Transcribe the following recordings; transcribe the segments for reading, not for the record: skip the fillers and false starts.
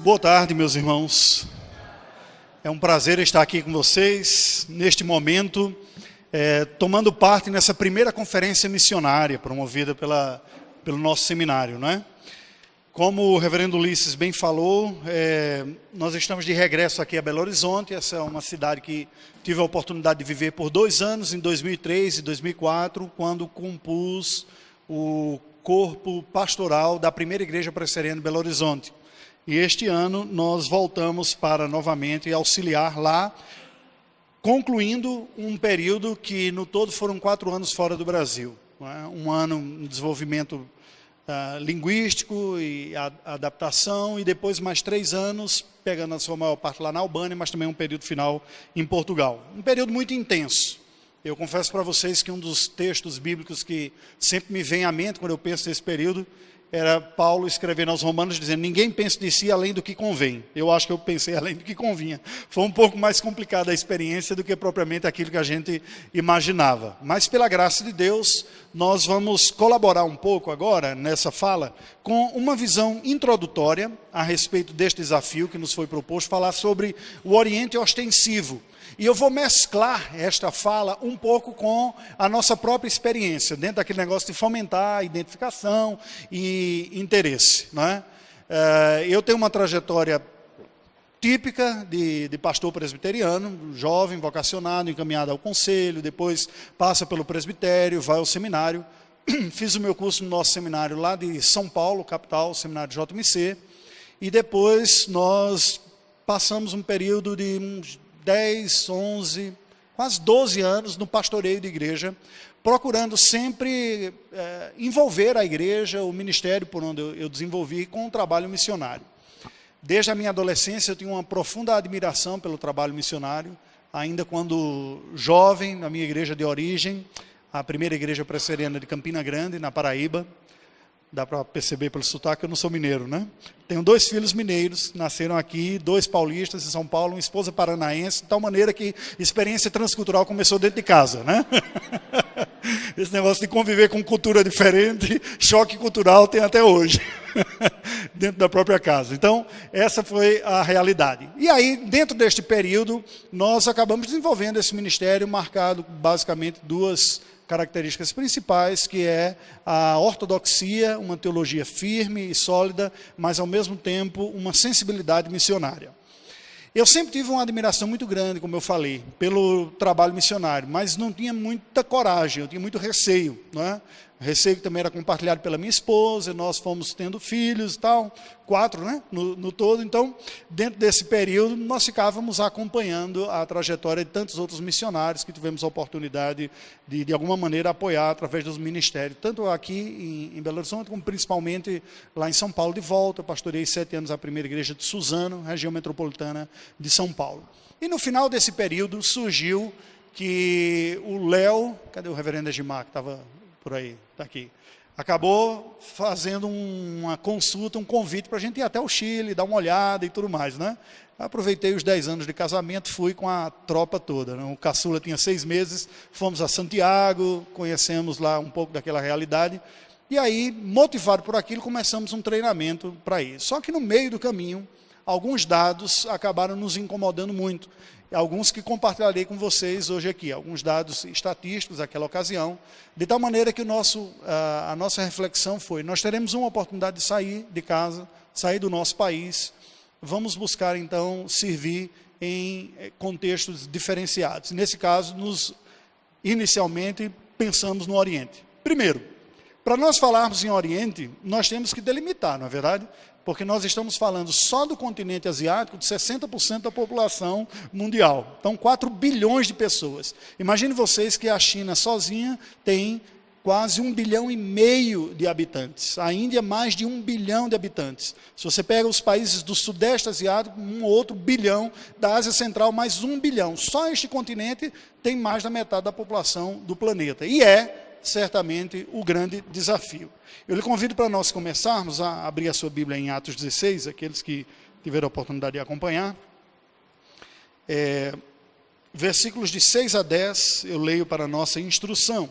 Boa tarde, meus irmãos. É um prazer estar aqui com vocês, neste momento, tomando parte nessa primeira conferência missionária, promovida pelo nosso seminário, não é? Como o reverendo Ulisses bem falou, nós estamos de regresso aqui a Belo Horizonte. Essa é uma cidade que tive a oportunidade de viver por 2 anos, em 2003 e 2004, quando compus o corpo pastoral da primeira igreja presbiteriana de Belo Horizonte. E este ano nós voltamos para novamente auxiliar lá, concluindo um período que no todo foram 4 anos fora do Brasil. Não é? Um ano em desenvolvimento linguístico e adaptação, e depois mais 3 anos, pegando a sua maior parte lá na Albânia, mas também um período final em Portugal. Um período muito intenso. Eu confesso para vocês que um dos textos bíblicos que sempre me vem à mente quando eu penso nesse período era Paulo escrevendo aos Romanos, dizendo: ninguém pense de si além do que convém. Eu acho que eu pensei além do que convinha. Foi um pouco mais complicada a experiência do que propriamente aquilo que a gente imaginava. Mas pela graça de Deus, nós vamos colaborar um pouco agora, nessa fala, com uma visão introdutória a respeito deste desafio que nos foi proposto, falar sobre o Oriente ostensivo. E eu vou mesclar esta fala um pouco com a nossa própria experiência, dentro daquele negócio de fomentar a identificação e interesse. Não é? Eu tenho uma trajetória típica de pastor presbiteriano, jovem, vocacionado, encaminhado ao conselho, depois passa pelo presbitério, vai ao seminário. Fiz o meu curso no nosso seminário lá de São Paulo, capital, o seminário JMC, e depois nós passamos um período de uns 10, 11, quase 12 anos no pastoreio de igreja, procurando sempre envolver a igreja, o ministério por onde eu desenvolvi, com o trabalho missionário. Desde a minha adolescência eu tinha uma profunda admiração pelo trabalho missionário, ainda quando jovem, na minha igreja de origem, a primeira igreja presbiteriana de Campina Grande, na Paraíba. Dá para perceber pelo sotaque que eu não sou mineiro, né? Tenho 2 filhos mineiros, nasceram aqui, 2 paulistas em São Paulo, uma esposa paranaense, de tal maneira que a experiência transcultural começou dentro de casa, né? Esse negócio de conviver com cultura diferente, choque cultural tem até hoje, dentro da própria casa. Então, essa foi a realidade. E aí, dentro deste período, nós acabamos desenvolvendo esse ministério marcado, basicamente, 2 características principais, que é a ortodoxia, uma teologia firme e sólida, mas ao mesmo tempo uma sensibilidade missionária. Eu sempre tive uma admiração muito grande, como eu falei, pelo trabalho missionário, mas não tinha muita coragem, eu tinha muito receio, não é? Receio que também era compartilhado pela minha esposa, nós fomos tendo filhos e tal, 4, né, no todo. Então, dentro desse período, nós ficávamos acompanhando a trajetória de tantos outros missionários que tivemos a oportunidade de alguma maneira, apoiar através dos ministérios, tanto aqui em Belo Horizonte, como principalmente lá em São Paulo de volta. Eu pastorei 7 anos a primeira igreja de Suzano, região metropolitana de São Paulo. E no final desse período, surgiu que o Léo, cadê o reverendo Egimar, que estava por aí, está aqui, acabou fazendo uma consulta, um convite para a gente ir até o Chile, dar uma olhada e tudo mais, né? Aproveitei os 10 anos de casamento, fui com a tropa toda, né? O caçula tinha 6 meses, fomos a Santiago, conhecemos lá um pouco daquela realidade, e aí, motivado por aquilo, começamos um treinamento para ir. Só que no meio do caminho, alguns dados acabaram nos incomodando muito, alguns que compartilharei com vocês hoje aqui, alguns dados estatísticos daquela ocasião, de tal maneira que a nossa reflexão foi: nós teremos uma oportunidade de sair de casa, sair do nosso país, vamos buscar então servir em contextos diferenciados. Nesse caso, inicialmente pensamos no Oriente. Primeiro, para nós falarmos em Oriente, nós temos que delimitar, não é verdade? Porque nós estamos falando só do continente asiático de 60% da população mundial. Então, 4 bilhões de pessoas. Imagine vocês que a China sozinha tem quase 1,5 bilhão de habitantes. A Índia, mais de 1 bilhão de habitantes. Se você pega os países do Sudeste Asiático, um outro bilhão, da Ásia Central, mais 1 bilhão. Só este continente tem mais da metade da população do planeta. E certamente o grande desafio. Eu lhe convido para nós começarmos a abrir a sua Bíblia em Atos 16, aqueles que tiveram a oportunidade de acompanhar. Versículos de 6 a 10, eu leio para a nossa instrução.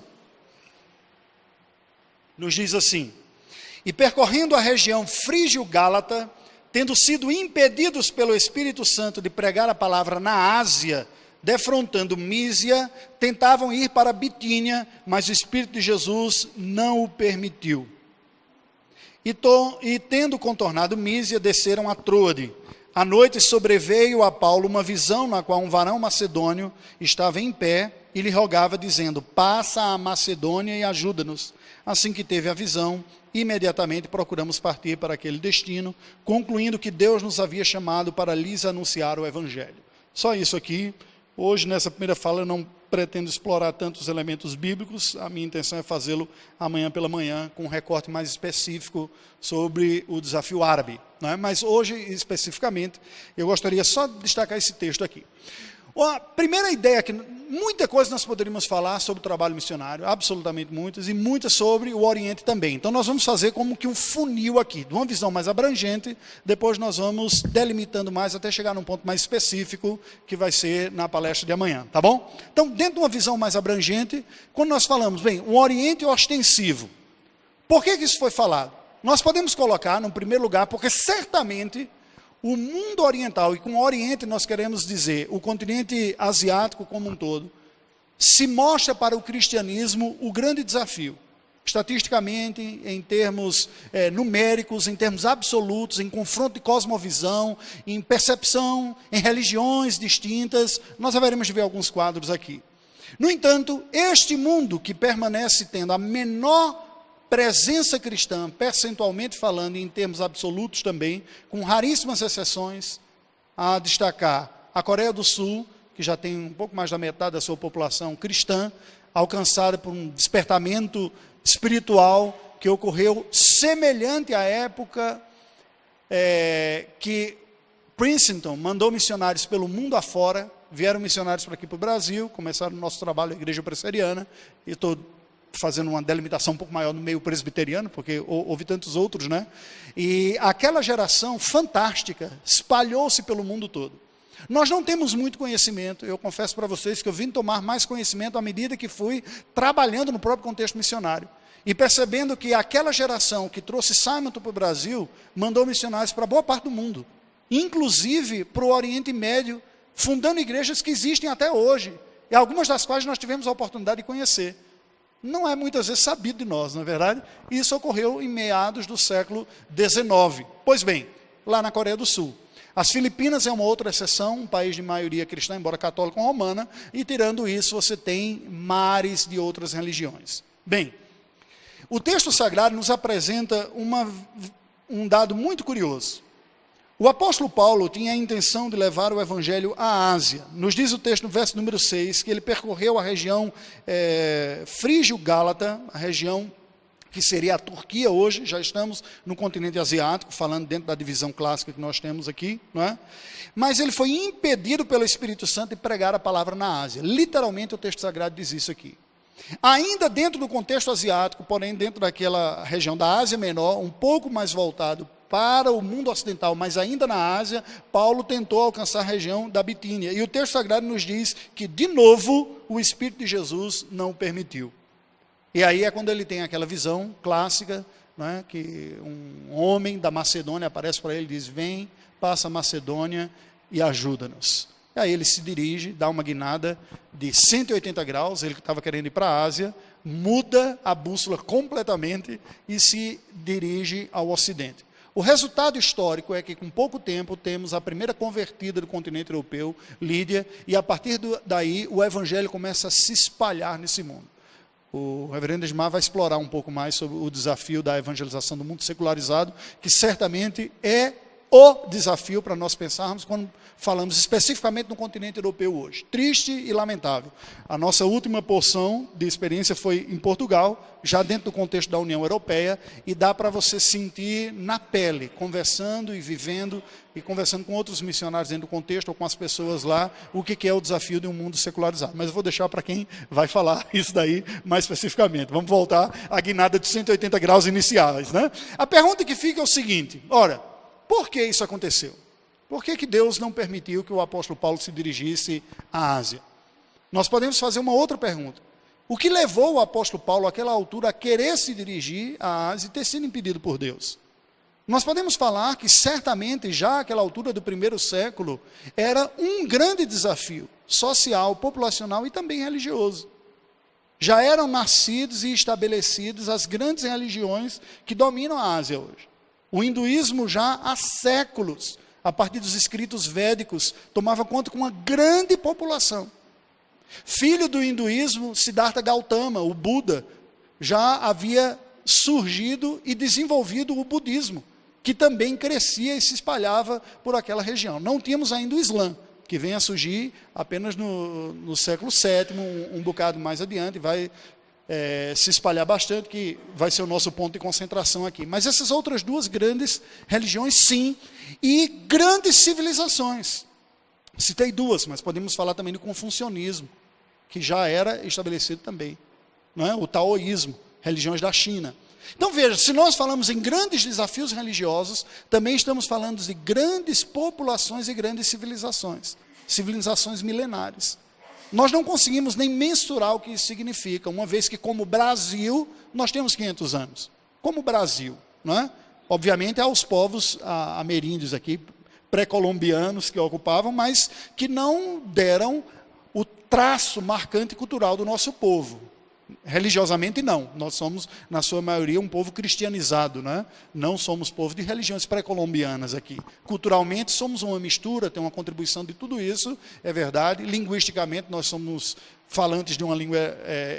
Nos diz assim: E percorrendo a região frígio-gálata, tendo sido impedidos pelo Espírito Santo de pregar a palavra na Ásia, defrontando Mísia, tentavam ir para Bitínia, mas o Espírito de Jesus não o permitiu. E tendo contornado Mísia, desceram a Troade. À noite sobreveio a Paulo uma visão na qual um varão macedônio estava em pé e lhe rogava, dizendo: passa a Macedônia e ajuda-nos. Assim que teve a visão, imediatamente procuramos partir para aquele destino, concluindo que Deus nos havia chamado para lhes anunciar o Evangelho. Só isso aqui. Hoje, nessa primeira fala, eu não pretendo explorar tantos elementos bíblicos. A minha intenção é fazê-lo amanhã pela manhã, com um recorte mais específico sobre o desafio árabe, né? Mas hoje, especificamente, eu gostaria só de destacar esse texto aqui. A primeira ideia, que muita coisa nós poderíamos falar sobre o trabalho missionário, absolutamente muitas, e muitas sobre o Oriente também. Então nós vamos fazer como que um funil aqui, de uma visão mais abrangente, depois nós vamos delimitando mais até chegar num ponto mais específico, que vai ser na palestra de amanhã, tá bom? Então, dentro de uma visão mais abrangente, quando nós falamos, bem, um Oriente ostensivo, por que isso foi falado? Nós podemos colocar, no primeiro lugar, porque certamente o mundo oriental, e com o Oriente nós queremos dizer o continente asiático como um todo, se mostra para o cristianismo o grande desafio. Estatisticamente, em termos numéricos, em termos absolutos, em confronto de cosmovisão, em percepção, em religiões distintas, nós haveremos de ver alguns quadros aqui. No entanto, este mundo que permanece tendo a menor presença cristã, percentualmente falando, e em termos absolutos também, com raríssimas exceções, a destacar a Coreia do Sul, que já tem um pouco mais da metade da sua população cristã, alcançada por um despertamento espiritual que ocorreu semelhante à época que Princeton mandou missionários pelo mundo afora, vieram missionários para aqui para o Brasil, começaram o nosso trabalho na Igreja Presbiteriana, e estou fazendo uma delimitação um pouco maior no meio presbiteriano, porque houve tantos outros, né? E aquela geração fantástica espalhou-se pelo mundo todo. Nós não temos muito conhecimento, eu confesso para vocês que eu vim tomar mais conhecimento à medida que fui trabalhando no próprio contexto missionário, e percebendo que aquela geração que trouxe Simon para o Brasil, mandou missionários para boa parte do mundo, inclusive para o Oriente Médio, fundando igrejas que existem até hoje, e algumas das quais nós tivemos a oportunidade de conhecer. Não é muitas vezes sabido de nós, não é verdade? Isso ocorreu em meados do século XIX. Pois bem, lá na Coreia do Sul. As Filipinas é uma outra exceção, um país de maioria cristã, embora católica ou romana, e tirando isso você tem mares de outras religiões. Bem, o texto sagrado nos apresenta um dado muito curioso. O apóstolo Paulo tinha a intenção de levar o evangelho à Ásia. Nos diz o texto no verso número 6, que ele percorreu a região frígio-gálata, a região que seria a Turquia hoje, já estamos no continente asiático, falando dentro da divisão clássica que nós temos aqui, não é? Mas ele foi impedido pelo Espírito Santo de pregar a palavra na Ásia. Literalmente o texto sagrado diz isso aqui. Ainda dentro do contexto asiático, porém dentro daquela região da Ásia Menor, um pouco mais voltado para o mundo ocidental, mas ainda na Ásia, Paulo tentou alcançar a região da Bitínia. E o texto sagrado nos diz que, de novo, o Espírito de Jesus não o permitiu. E aí é quando ele tem aquela visão clássica, né, que um homem da Macedônia aparece para ele e diz: vem, passa a Macedônia e ajuda-nos. E aí ele se dirige, dá uma guinada de 180 graus, ele que estava querendo ir para a Ásia, muda a bússola completamente e se dirige ao Ocidente. O resultado histórico é que, com pouco tempo, temos a primeira convertida do continente europeu, Lídia, e a partir daí o evangelho começa a se espalhar nesse mundo. O reverendo Edmar vai explorar um pouco mais sobre o desafio da evangelização do mundo secularizado, que certamente é o desafio para nós pensarmos quando falamos especificamente no continente europeu hoje. Triste e lamentável. A nossa última porção de experiência foi em Portugal, já dentro do contexto da União Europeia, e dá para você sentir na pele, conversando e vivendo, e conversando com outros missionários dentro do contexto, ou com as pessoas lá, o que é o desafio de um mundo secularizado. Mas eu vou deixar para quem vai falar isso daí mais especificamente. Vamos voltar à guinada de 180 graus iniciais, né? A pergunta que fica é o seguinte: ora, por que isso aconteceu? Por que Deus não permitiu que o apóstolo Paulo se dirigisse à Ásia? Nós podemos fazer uma outra pergunta. O que levou o apóstolo Paulo, àquela altura, a querer se dirigir à Ásia e ter sido impedido por Deus? Nós podemos falar que certamente já àquela altura do primeiro século era um grande desafio social, populacional e também religioso. Já eram nascidos e estabelecidos as grandes religiões que dominam a Ásia hoje. O hinduísmo já há séculos, a partir dos escritos védicos, tomava conta com uma grande população. Filho do hinduísmo, Siddhartha Gautama, o Buda, já havia surgido e desenvolvido o budismo, que também crescia e se espalhava por aquela região. Não tínhamos ainda o Islã, que vem a surgir apenas no século VII, um bocado mais adiante, vai se espalhar bastante, que vai ser o nosso ponto de concentração aqui. Mas essas outras duas grandes religiões, sim, e grandes civilizações. Citei duas, mas podemos falar também do confucionismo, que já era estabelecido também, não é? O taoísmo, religiões da China. Então veja, se nós falamos em grandes desafios religiosos, também estamos falando de grandes populações e grandes civilizações, civilizações milenares. Nós não conseguimos nem mensurar o que isso significa, uma vez que como Brasil, nós temos 500 anos. Como Brasil, não é? Obviamente há os povos ameríndios aqui, pré-colombianos que ocupavam, mas que não deram o traço marcante cultural do nosso povo. Religiosamente não, nós somos na sua maioria um povo cristianizado, né? Não somos povo de religiões pré-colombianas aqui. Culturalmente somos uma mistura, tem uma contribuição de tudo isso, é verdade. Linguisticamente nós somos falantes de uma língua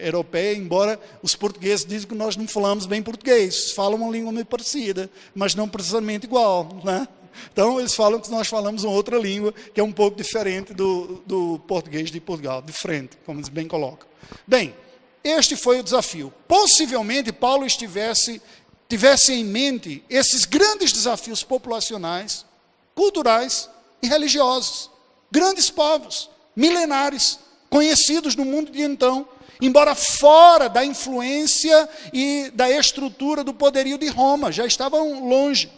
europeia, embora os portugueses dizem que nós não falamos bem português, falam uma língua meio parecida, mas não precisamente igual, né? Então eles falam que nós falamos uma outra língua que é um pouco diferente do português de Portugal, diferente, como eles bem colocam. Bem, este foi o desafio. Possivelmente Paulo tivesse em mente esses grandes desafios populacionais, culturais e religiosos. Grandes povos, milenares, conhecidos no mundo de então, embora fora da influência e da estrutura do poderio de Roma, já estavam longe.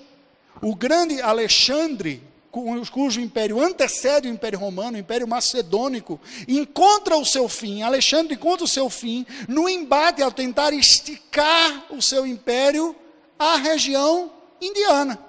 O grande Alexandre, cujo império antecede o Império Romano, o Império Macedônico, encontra o seu fim, Alexandre encontra o seu fim no embate ao tentar esticar o seu império à região indiana.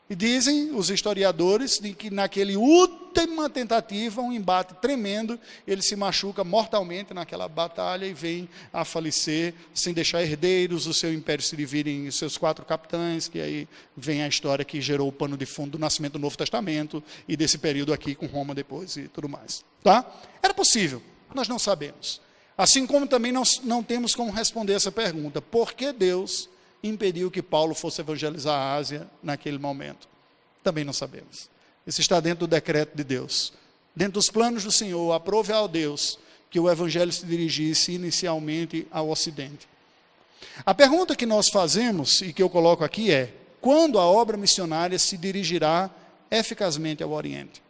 E dizem os historiadores de que naquele última tentativa, um embate tremendo, ele se machuca mortalmente naquela batalha e vem a falecer sem deixar herdeiros, o seu império se divide em seus 4 capitães, que aí vem a história que gerou o pano de fundo do nascimento do Novo Testamento e desse período aqui com Roma depois e tudo mais. Tá? Era possível, nós não sabemos. Assim como também não temos como responder essa pergunta, por que Deus impediu que Paulo fosse evangelizar a Ásia naquele momento? Também não sabemos. Isso está dentro do decreto de Deus. Dentro dos planos do Senhor, aprove ao Deus que o evangelho se dirigisse inicialmente ao Ocidente. A pergunta que nós fazemos, e que eu coloco aqui é, quando a obra missionária se dirigirá eficazmente ao Oriente?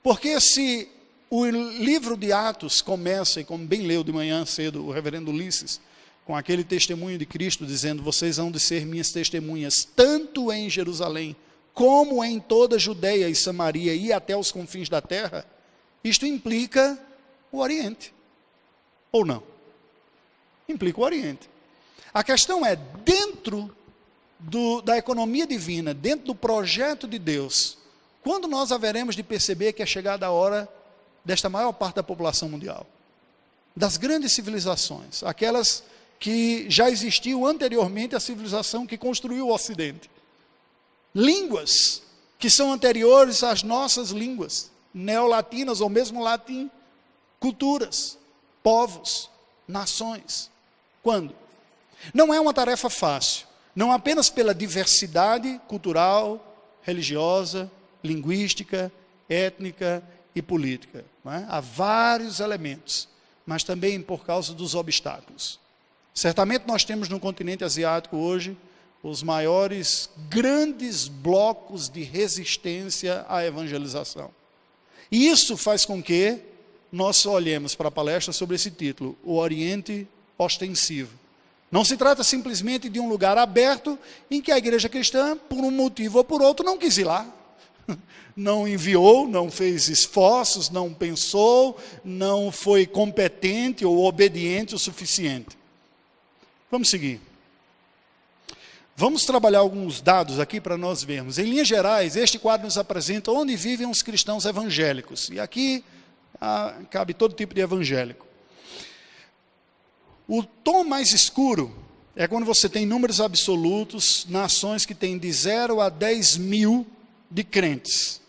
Porque se o livro de Atos começa, e como bem leu de manhã cedo o reverendo Ulisses, com aquele testemunho de Cristo, dizendo, vocês hão de ser minhas testemunhas, tanto em Jerusalém, como em toda a Judeia e Samaria, e até os confins da terra, isto implica o Oriente, ou não? Implica o Oriente. A questão é, dentro da economia divina, dentro do projeto de Deus, quando nós haveremos de perceber que é chegada a hora desta maior parte da população mundial, das grandes civilizações, aquelas que já existiu anteriormente à civilização que construiu o Ocidente. Línguas que são anteriores às nossas línguas, neolatinas ou mesmo latim, culturas, povos, nações. Quando? Não é uma tarefa fácil, não apenas pela diversidade cultural, religiosa, linguística, étnica e política. Não é? Há vários elementos, mas também por causa dos obstáculos. Certamente nós temos no continente asiático hoje os maiores, grandes blocos de resistência à evangelização. E isso faz com que nós olhemos para a palestra sobre esse título, o Oriente Ostensivo. Não se trata simplesmente de um lugar aberto em que a igreja cristã, por um motivo ou por outro, não quis ir lá. Não enviou, não fez esforços, não pensou, não foi competente ou obediente o suficiente. Vamos seguir. Vamos trabalhar alguns dados aqui para nós vermos. Em linhas gerais, este quadro nos apresenta onde vivem os cristãos evangélicos. E aqui cabe todo tipo de evangélico. O tom mais escuro é quando você tem números absolutos, nações que têm de 0 a 10 mil de crentes.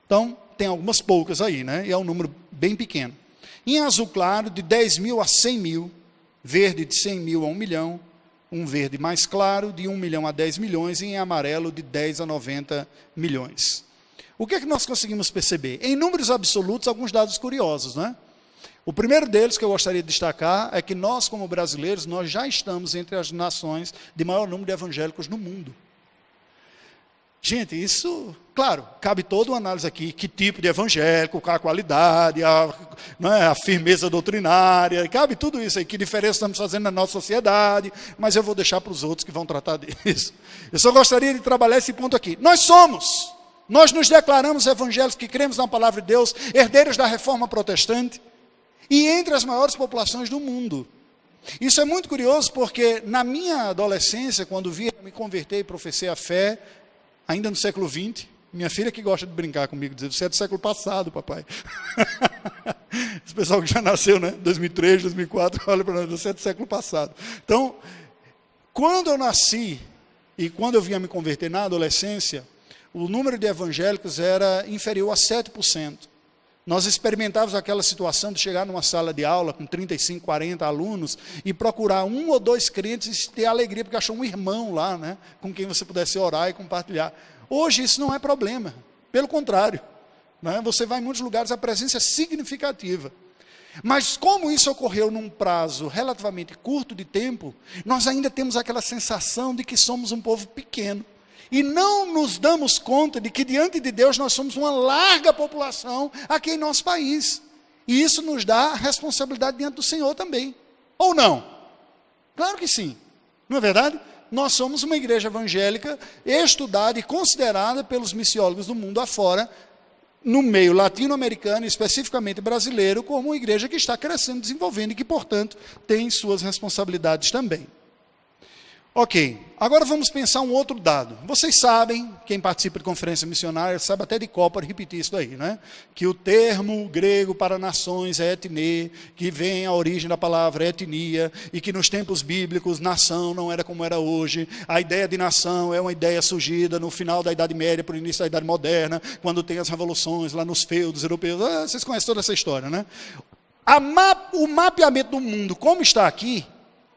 Então, tem algumas poucas aí, né? E é um número bem pequeno. Em azul claro, de 10 mil a 100 mil, verde de 100 mil a 1 milhão, um verde mais claro, de 1 milhão a 10 milhões, e em amarelo, de 10 a 90 milhões. O que é que nós conseguimos perceber? Em números absolutos, alguns dados curiosos, né? O primeiro deles que eu gostaria de destacar é que nós, como brasileiros, nós já estamos entre as nações de maior número de evangélicos no mundo. Gente, isso, claro, cabe toda uma análise aqui, que tipo de evangélico, qual a qualidade, a firmeza doutrinária, cabe tudo isso aí, que diferença estamos fazendo na nossa sociedade, mas eu vou deixar para os outros que vão tratar disso. Eu só gostaria de trabalhar esse ponto aqui. Nós nos declaramos evangélicos que cremos na palavra de Deus, herdeiros da reforma protestante, e entre as maiores populações do mundo. Isso é muito curioso porque na minha adolescência, quando via me converter e professei a fé, ainda no século XX, minha filha que gosta de brincar comigo, dizer, você é do século passado, papai. Esse pessoal que já nasceu, né? 2003, 2004, olha para nós, você é do século passado. Então, quando eu nasci e quando eu vinha me converter na adolescência, o número de evangélicos era inferior a 7%. Nós experimentávamos aquela situação de chegar numa sala de aula com 35, 40 alunos e procurar 1 ou 2 crentes e ter alegria porque achou um irmão lá, né, com quem você pudesse orar e compartilhar. Hoje isso não é problema, pelo contrário, né, você vai em muitos lugares, a presença é significativa. Mas como isso ocorreu num prazo relativamente curto de tempo, nós ainda temos aquela sensação de que somos um povo pequeno. E não nos damos conta de que diante de Deus nós somos uma larga população aqui em nosso país. E isso nos dá responsabilidade diante do Senhor também. Ou não? Claro que sim. Não é verdade? Nós somos uma igreja evangélica estudada e considerada pelos missiólogos do mundo afora, no meio latino-americano, especificamente brasileiro, como uma igreja que está crescendo, desenvolvendo e que, portanto, tem suas responsabilidades também. Ok, agora vamos pensar um outro dado. Vocês sabem, quem participa de conferência missionária, sabe até de cor para repetir isso aí, né? Que o termo grego para nações é etne, que vem a origem da palavra etnia, e que nos tempos bíblicos nação não era como era hoje. A ideia de nação é uma ideia surgida no final da Idade Média, para o início da Idade Moderna, quando tem as revoluções lá nos feudos europeus. Vocês conhecem toda essa história, né? O mapeamento do mundo, como está aqui,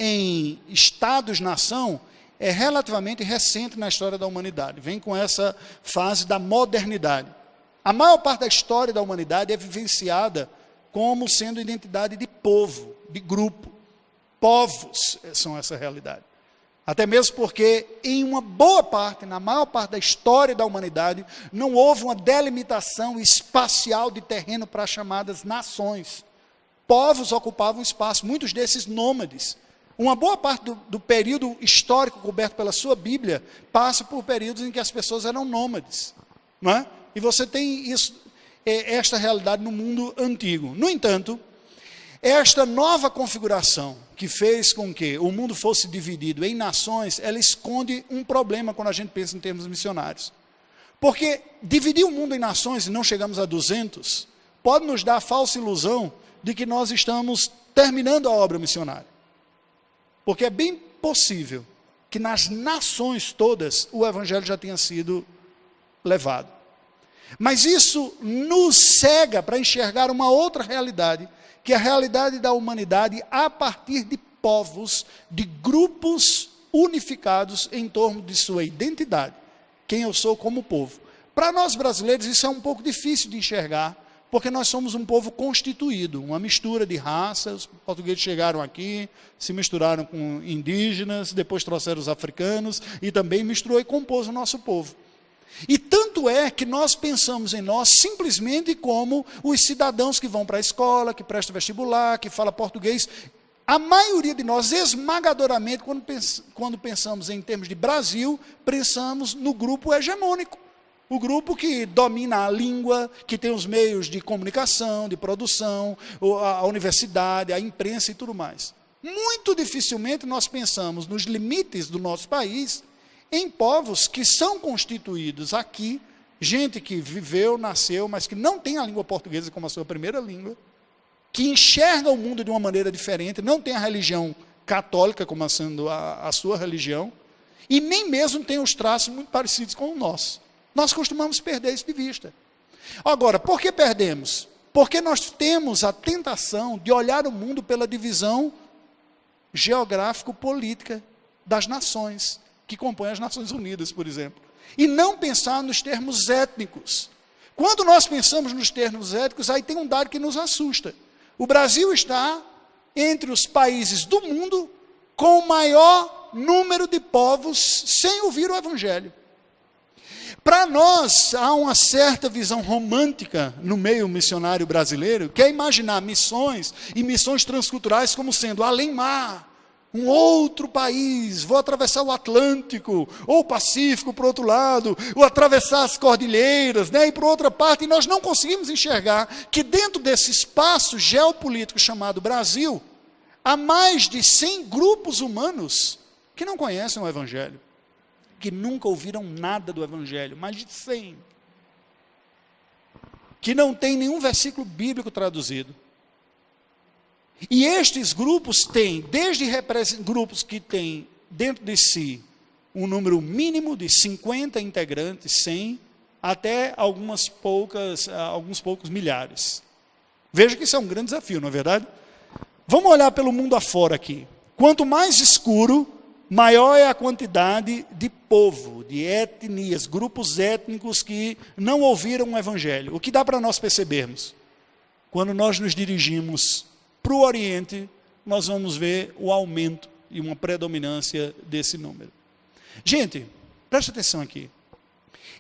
em estados-nação, é relativamente recente na história da humanidade. Vem com essa fase da modernidade. A maior parte da história da humanidade é vivenciada como sendo identidade de povo, de grupo. Povos são essa realidade. Até mesmo porque, em uma boa parte, na maior parte da história da humanidade, não houve uma delimitação espacial de terreno para as chamadas nações. Povos ocupavam espaço, muitos desses nômades. Uma boa parte do período histórico coberto pela sua Bíblia passa por períodos em que as pessoas eram nômades, não é? E você tem isso, esta realidade no mundo antigo. No entanto, esta nova configuração que fez com que o mundo fosse dividido em nações, ela esconde um problema quando a gente pensa em termos missionários. Porque dividir o mundo em nações, e não chegamos a 200, pode nos dar a falsa ilusão de que nós estamos terminando a obra missionária. Porque é bem possível que nas nações todas o evangelho já tenha sido levado. Mas isso nos cega para enxergar uma outra realidade, que é a realidade da humanidade a partir de povos, de grupos unificados em torno de sua identidade. Quem eu sou como povo. Para nós brasileiros isso é um pouco difícil de enxergar, porque nós somos um povo constituído, uma mistura de raças. Os portugueses chegaram aqui, se misturaram com indígenas, depois trouxeram os africanos, e também misturou e compôs o nosso povo. E tanto é que nós pensamos em nós simplesmente como os cidadãos que vão para a escola, que prestam vestibular, que falam português. A maioria de nós, esmagadoramente, quando pensamos em termos de Brasil, pensamos no grupo hegemônico. O grupo que domina a língua, que tem os meios de comunicação, de produção, a universidade, a imprensa e tudo mais. Muito dificilmente nós pensamos nos limites do nosso país em povos que são constituídos aqui, gente que viveu, nasceu, mas que não tem a língua portuguesa como a sua primeira língua, que enxerga o mundo de uma maneira diferente, não tem a religião católica como sendo a sua religião, e nem mesmo tem os traços muito parecidos com o nosso. Nós costumamos perder isso de vista. Agora, por que perdemos? Porque nós temos a tentação de olhar o mundo pela divisão geográfico-política das nações, que compõem as Nações Unidas, por exemplo, e não pensar nos termos étnicos. Quando nós pensamos nos termos étnicos, aí tem um dado que nos assusta. O Brasil está entre os países do mundo com o maior número de povos sem ouvir o Evangelho. Para nós, há uma certa visão romântica no meio missionário brasileiro, que é imaginar missões e missões transculturais como sendo além-mar, um outro país, vou atravessar o Atlântico, ou o Pacífico para o outro lado, ou atravessar as cordilheiras, e para outra parte, e nós não conseguimos enxergar que dentro desse espaço geopolítico chamado Brasil, há mais de 100 grupos humanos que não conhecem o Evangelho, que nunca ouviram nada do Evangelho, mais de 100, que não tem nenhum versículo bíblico traduzido. E estes grupos têm, desde grupos que têm dentro de si um número mínimo de 50 integrantes, 100, até alguns poucos milhares. Veja que isso é um grande desafio, não é verdade? Vamos olhar pelo mundo afora aqui. Quanto mais escuro, maior é a quantidade de povo, de etnias, grupos étnicos que não ouviram o Evangelho. O que dá para nós percebermos? Quando nós nos dirigimos para o Oriente, nós vamos ver o aumento e uma predominância desse número. Gente, preste atenção aqui.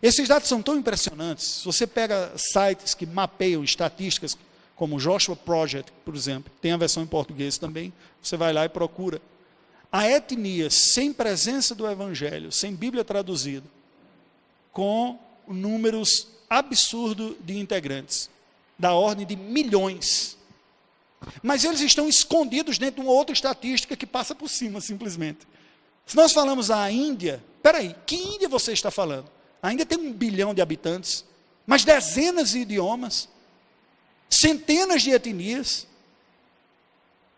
Esses dados são tão impressionantes. Se você pega sites que mapeiam estatísticas, como o Joshua Project, por exemplo, tem a versão em português também, você vai lá e procura. A etnia sem presença do Evangelho, sem Bíblia traduzida, com números absurdos de integrantes, da ordem de milhões. Mas eles estão escondidos dentro de uma outra estatística que passa por cima, simplesmente. Se nós falamos a Índia, peraí, que Índia você está falando? A Índia tem 1 bilhão de habitantes, mas dezenas de idiomas, centenas de etnias,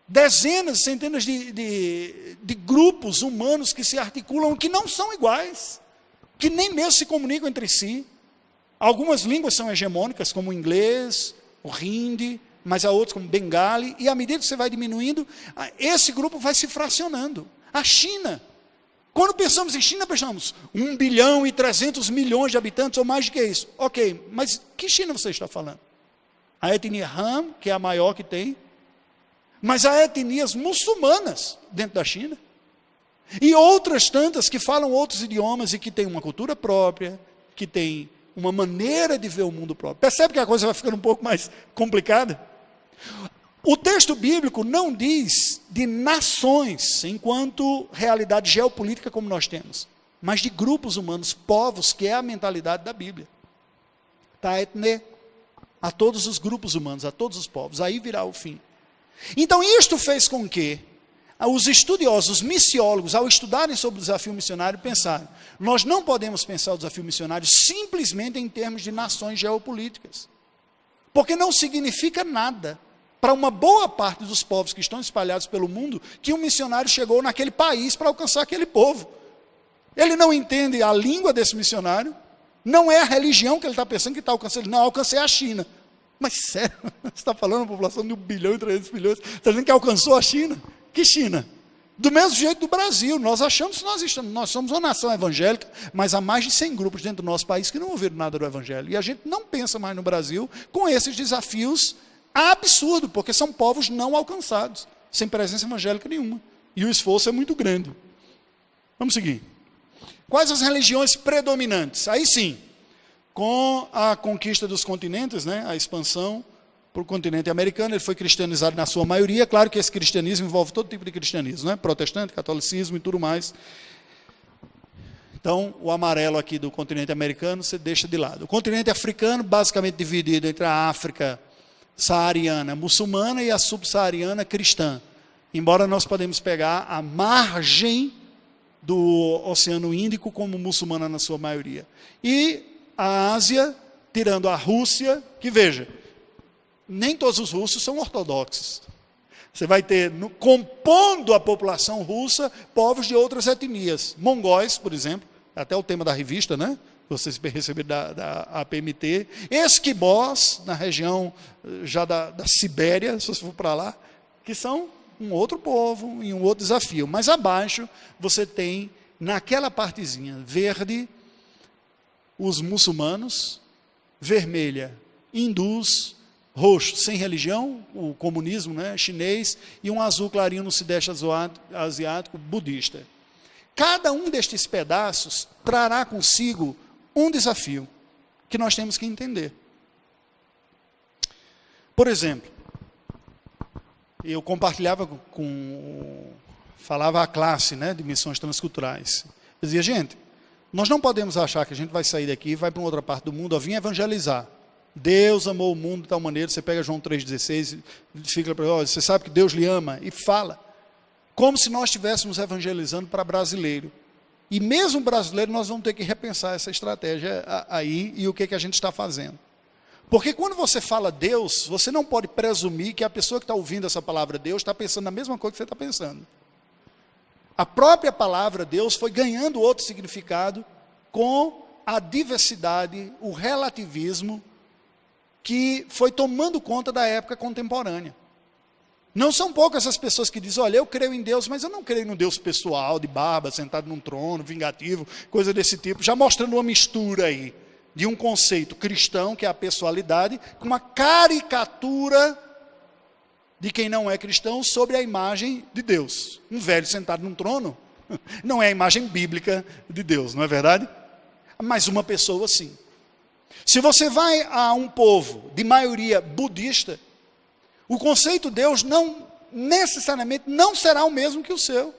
dezenas, centenas de grupos humanos que se articulam, que não são iguais, que nem mesmo se comunicam entre si. Algumas línguas são hegemônicas, como o inglês, o hindi, mas há outros como bengali, e à medida que você vai diminuindo, esse grupo vai se fracionando. A China, quando pensamos em China, pensamos 1 bilhão e 300 milhões de habitantes, ou mais do que isso. Ok, mas que China você está falando? A etnia Han, que é a maior que tem, mas há etnias muçulmanas dentro da China, e outras tantas que falam outros idiomas e que têm uma cultura própria, que têm uma maneira de ver o mundo próprio. Percebe que a coisa vai ficando um pouco mais complicada? O texto bíblico não diz de nações enquanto realidade geopolítica como nós temos, mas de grupos humanos, povos, que é a mentalidade da Bíblia. Tá, etne, a todos os grupos humanos, a todos os povos, aí virá o fim. Então isto fez com que os estudiosos, os missiólogos, ao estudarem sobre o desafio missionário, pensaram, nós não podemos pensar o desafio missionário simplesmente em termos de nações geopolíticas, porque não significa nada para uma boa parte dos povos que estão espalhados pelo mundo, que um missionário chegou naquele país para alcançar aquele povo. Ele não entende a língua desse missionário, não é a religião que ele está pensando que está alcançando, não, alcancei a China. Mas sério, você está falando uma população de 1 bilhão e 300 milhões, está dizendo que alcançou a China? Que China? Do mesmo jeito do Brasil, nós achamos que nós somos uma nação evangélica, mas há mais de 100 grupos dentro do nosso país que não ouviram nada do Evangelho, e a gente não pensa mais no Brasil com esses desafios absurdos, porque são povos não alcançados, sem presença evangélica nenhuma, e o esforço é muito grande. Vamos seguir. Quais as religiões predominantes? Aí sim, com a conquista dos continentes, a expansão para o continente americano, ele foi cristianizado na sua maioria. Claro que esse cristianismo envolve todo tipo de cristianismo, protestante, catolicismo e tudo mais. Então, o amarelo aqui do continente americano você deixa de lado. O continente africano, basicamente dividido entre a África saariana muçulmana e a subsaariana cristã. Embora nós podemos pegar a margem do Oceano Índico como muçulmana na sua maioria. E a Ásia, tirando a Rússia, que veja, nem todos os russos são ortodoxos. Você vai ter, compondo a população russa, povos de outras etnias. Mongóis, por exemplo, até o tema da revista, né? Vocês receberam da APMT. Esquimós, na região já da Sibéria, se você for para lá, que são um outro povo e um outro desafio. Mas abaixo, você tem, naquela partezinha verde, os muçulmanos, vermelha, hindus, roxo, sem religião, o comunismo, né, chinês, e um azul clarinho no sudeste asiático, budista. Cada um destes pedaços trará consigo um desafio que nós temos que entender. Por exemplo, eu compartilhava falava à classe, né, de missões transculturais. Eu dizia, gente, nós não podemos achar que a gente vai sair daqui e vai para uma outra parte do mundo, vir evangelizar. Deus amou o mundo de tal maneira, você pega João 3,16, fica para você sabe que Deus lhe ama, e fala, como se nós estivéssemos evangelizando para brasileiro. E mesmo brasileiro, nós vamos ter que repensar essa estratégia aí e o que a gente está fazendo. Porque quando você fala Deus, você não pode presumir que a pessoa que está ouvindo essa palavra Deus está pensando na mesma coisa que você está pensando. A própria palavra Deus foi ganhando outro significado com a diversidade, o relativismo, que foi tomando conta da época contemporânea. Não são poucas as pessoas que dizem, olha, eu creio em Deus, mas eu não creio no Deus pessoal, de barba, sentado num trono, vingativo, coisa desse tipo, já mostrando uma mistura aí, de um conceito cristão, que é a pessoalidade, com uma caricatura de quem não é cristão sobre a imagem de Deus. Um velho sentado num trono, não é a imagem bíblica de Deus, não é verdade? Mas uma pessoa sim. Se você vai a um povo de maioria budista, o conceito de Deus não necessariamente não será o mesmo que o seu.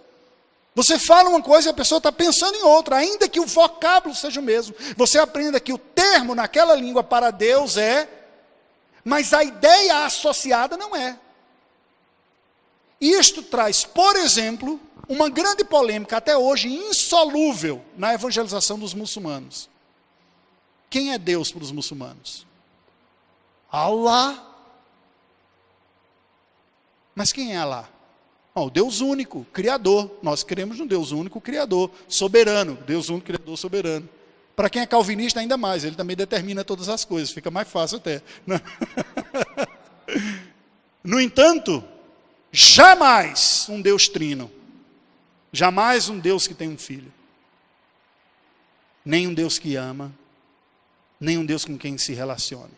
Você fala uma coisa e a pessoa está pensando em outra, ainda que o vocábulo seja o mesmo. Você aprenda que o termo naquela língua para Deus é, mas a ideia associada não é. Isto traz, por exemplo, uma grande polêmica até hoje insolúvel na evangelização dos muçulmanos. Quem é Deus para os muçulmanos? Allah. Mas quem é Allah? O Deus único, Criador. Nós cremos no Deus único, Criador, soberano. Deus único, Criador, soberano. Para quem é calvinista, ainda mais. Ele também determina todas as coisas. Fica mais fácil até. No entanto, jamais um Deus trino. Jamais um Deus que tem um filho. Nem um Deus que ama. Nem um Deus com quem se relacione.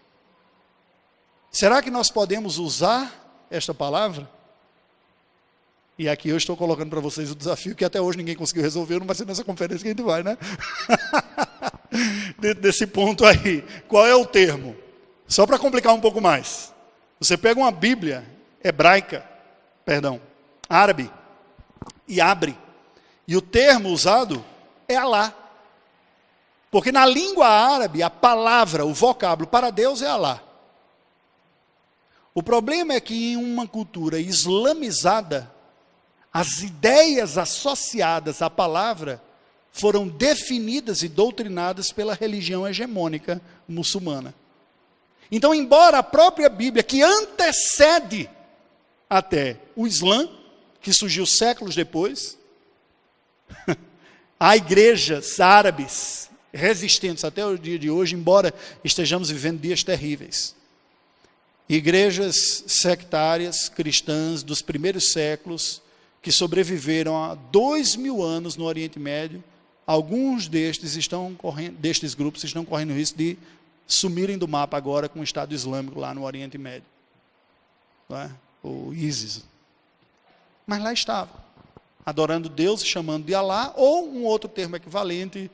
Será que nós podemos usar esta palavra? E aqui eu estou colocando para vocês o desafio que até hoje ninguém conseguiu resolver, não vai ser nessa conferência que a gente vai, né? Dentro desse ponto aí. Qual é o termo? Só para complicar um pouco mais. Você pega uma Bíblia árabe, e abre. E o termo usado é Allah. Porque na língua árabe, a palavra, o vocábulo para Deus é Allah. O problema é que em uma cultura islamizada, as ideias associadas à palavra foram definidas e doutrinadas pela religião hegemônica muçulmana. Então, embora a própria Bíblia, que antecede até o Islã, que surgiu séculos depois, há igrejas árabes resistentes até o dia de hoje, embora estejamos vivendo dias terríveis. Igrejas sectárias, cristãs, dos primeiros séculos, que sobreviveram a 2000 anos no Oriente Médio, alguns destes grupos estão correndo o risco de sumirem do mapa agora com o Estado Islâmico lá no Oriente Médio. Não é? O ISIS. Mas lá estava, adorando Deus, chamando de Allah, ou um outro termo equivalente,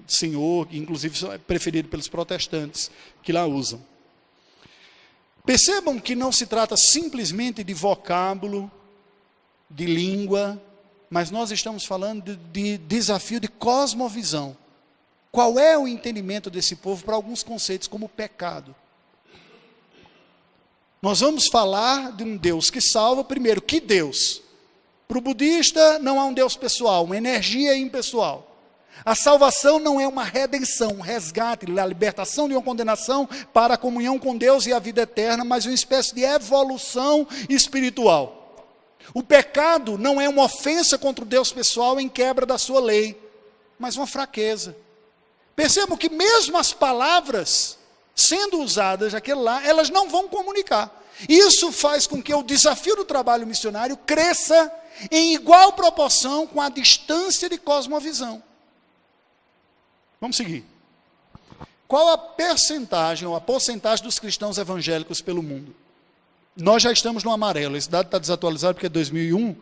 Senhor, que inclusive é preferido pelos protestantes, que lá usam. Percebam que não se trata simplesmente de vocábulo, de língua, mas nós estamos falando de desafio de cosmovisão. Qual é o entendimento desse povo para alguns conceitos como pecado? Nós vamos falar de um Deus que salva, primeiro, que Deus? Para o budista não há um Deus pessoal, uma energia impessoal. A salvação não é uma redenção, um resgate, a libertação de uma condenação para a comunhão com Deus e a vida eterna, mas uma espécie de evolução espiritual. O pecado não é uma ofensa contra o Deus pessoal em quebra da sua lei, mas uma fraqueza. Percebam que mesmo as palavras sendo usadas aquele lá, elas não vão comunicar. Isso faz com que o desafio do trabalho missionário cresça em igual proporção com a distância de cosmovisão. Vamos seguir. Qual a percentagem ou a porcentagem dos cristãos evangélicos pelo mundo? Nós já estamos no amarelo. Esse dado está desatualizado porque é 2001.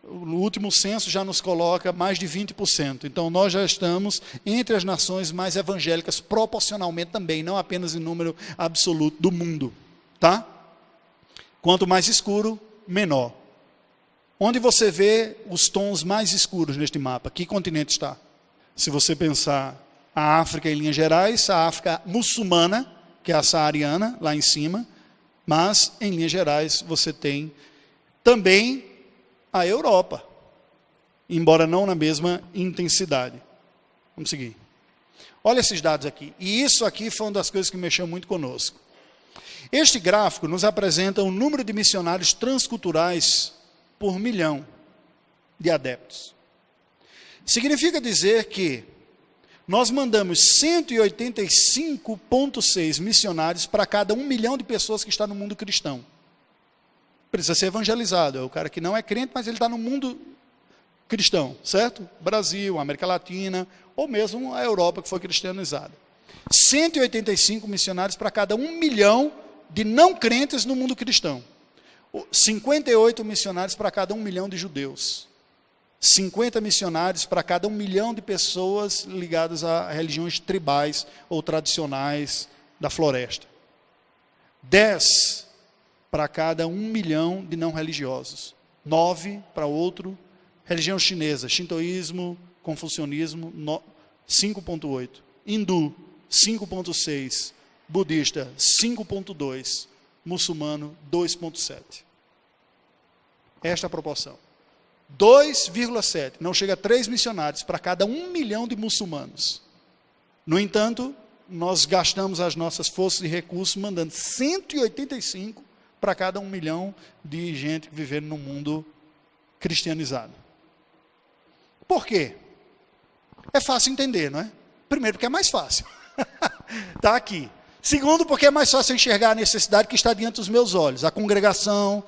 O último censo já nos coloca mais de 20%. Então, nós já estamos entre as nações mais evangélicas, proporcionalmente também, não apenas em número absoluto do mundo. Tá? Quanto mais escuro, menor. Onde você vê os tons mais escuros neste mapa? Que continente está? Se você pensar a África em linhas gerais, a África muçulmana, que é a saariana, lá em cima, mas em linhas gerais você tem também a Europa, embora não na mesma intensidade. Vamos seguir. Olha esses dados aqui. E isso aqui foi uma das coisas que mexeu muito conosco. Este gráfico nos apresenta o número de missionários transculturais por milhão de adeptos. Significa dizer que nós mandamos 185,6 missionários para cada 1 milhão de pessoas que está no mundo cristão. Precisa ser evangelizado. É o cara que não é crente, mas ele está no mundo cristão, certo? Brasil, América Latina, ou mesmo a Europa que foi cristianizada. 185 missionários para cada 1 milhão de não crentes no mundo cristão. 58 missionários para cada 1 milhão de judeus. 50 missionários para cada 1 milhão de pessoas ligadas a religiões tribais ou tradicionais da floresta. 10 para cada 1 milhão de não religiosos. 9 para outro, religião chinesa, shintoísmo, confucionismo, 5,8. Hindu, 5,6. Budista, 5,2. Muçulmano, 2,7. Esta é a proporção. 2,7, não chega a 3 missionários para cada 1 milhão de muçulmanos. No entanto, nós gastamos as nossas forças e recursos mandando 185 para cada 1 milhão de gente vivendo no mundo cristianizado. Por quê? É fácil entender, não é? Primeiro, porque é mais fácil. Está aqui. Segundo, porque é mais fácil enxergar a necessidade que está diante dos meus olhos. A congregação,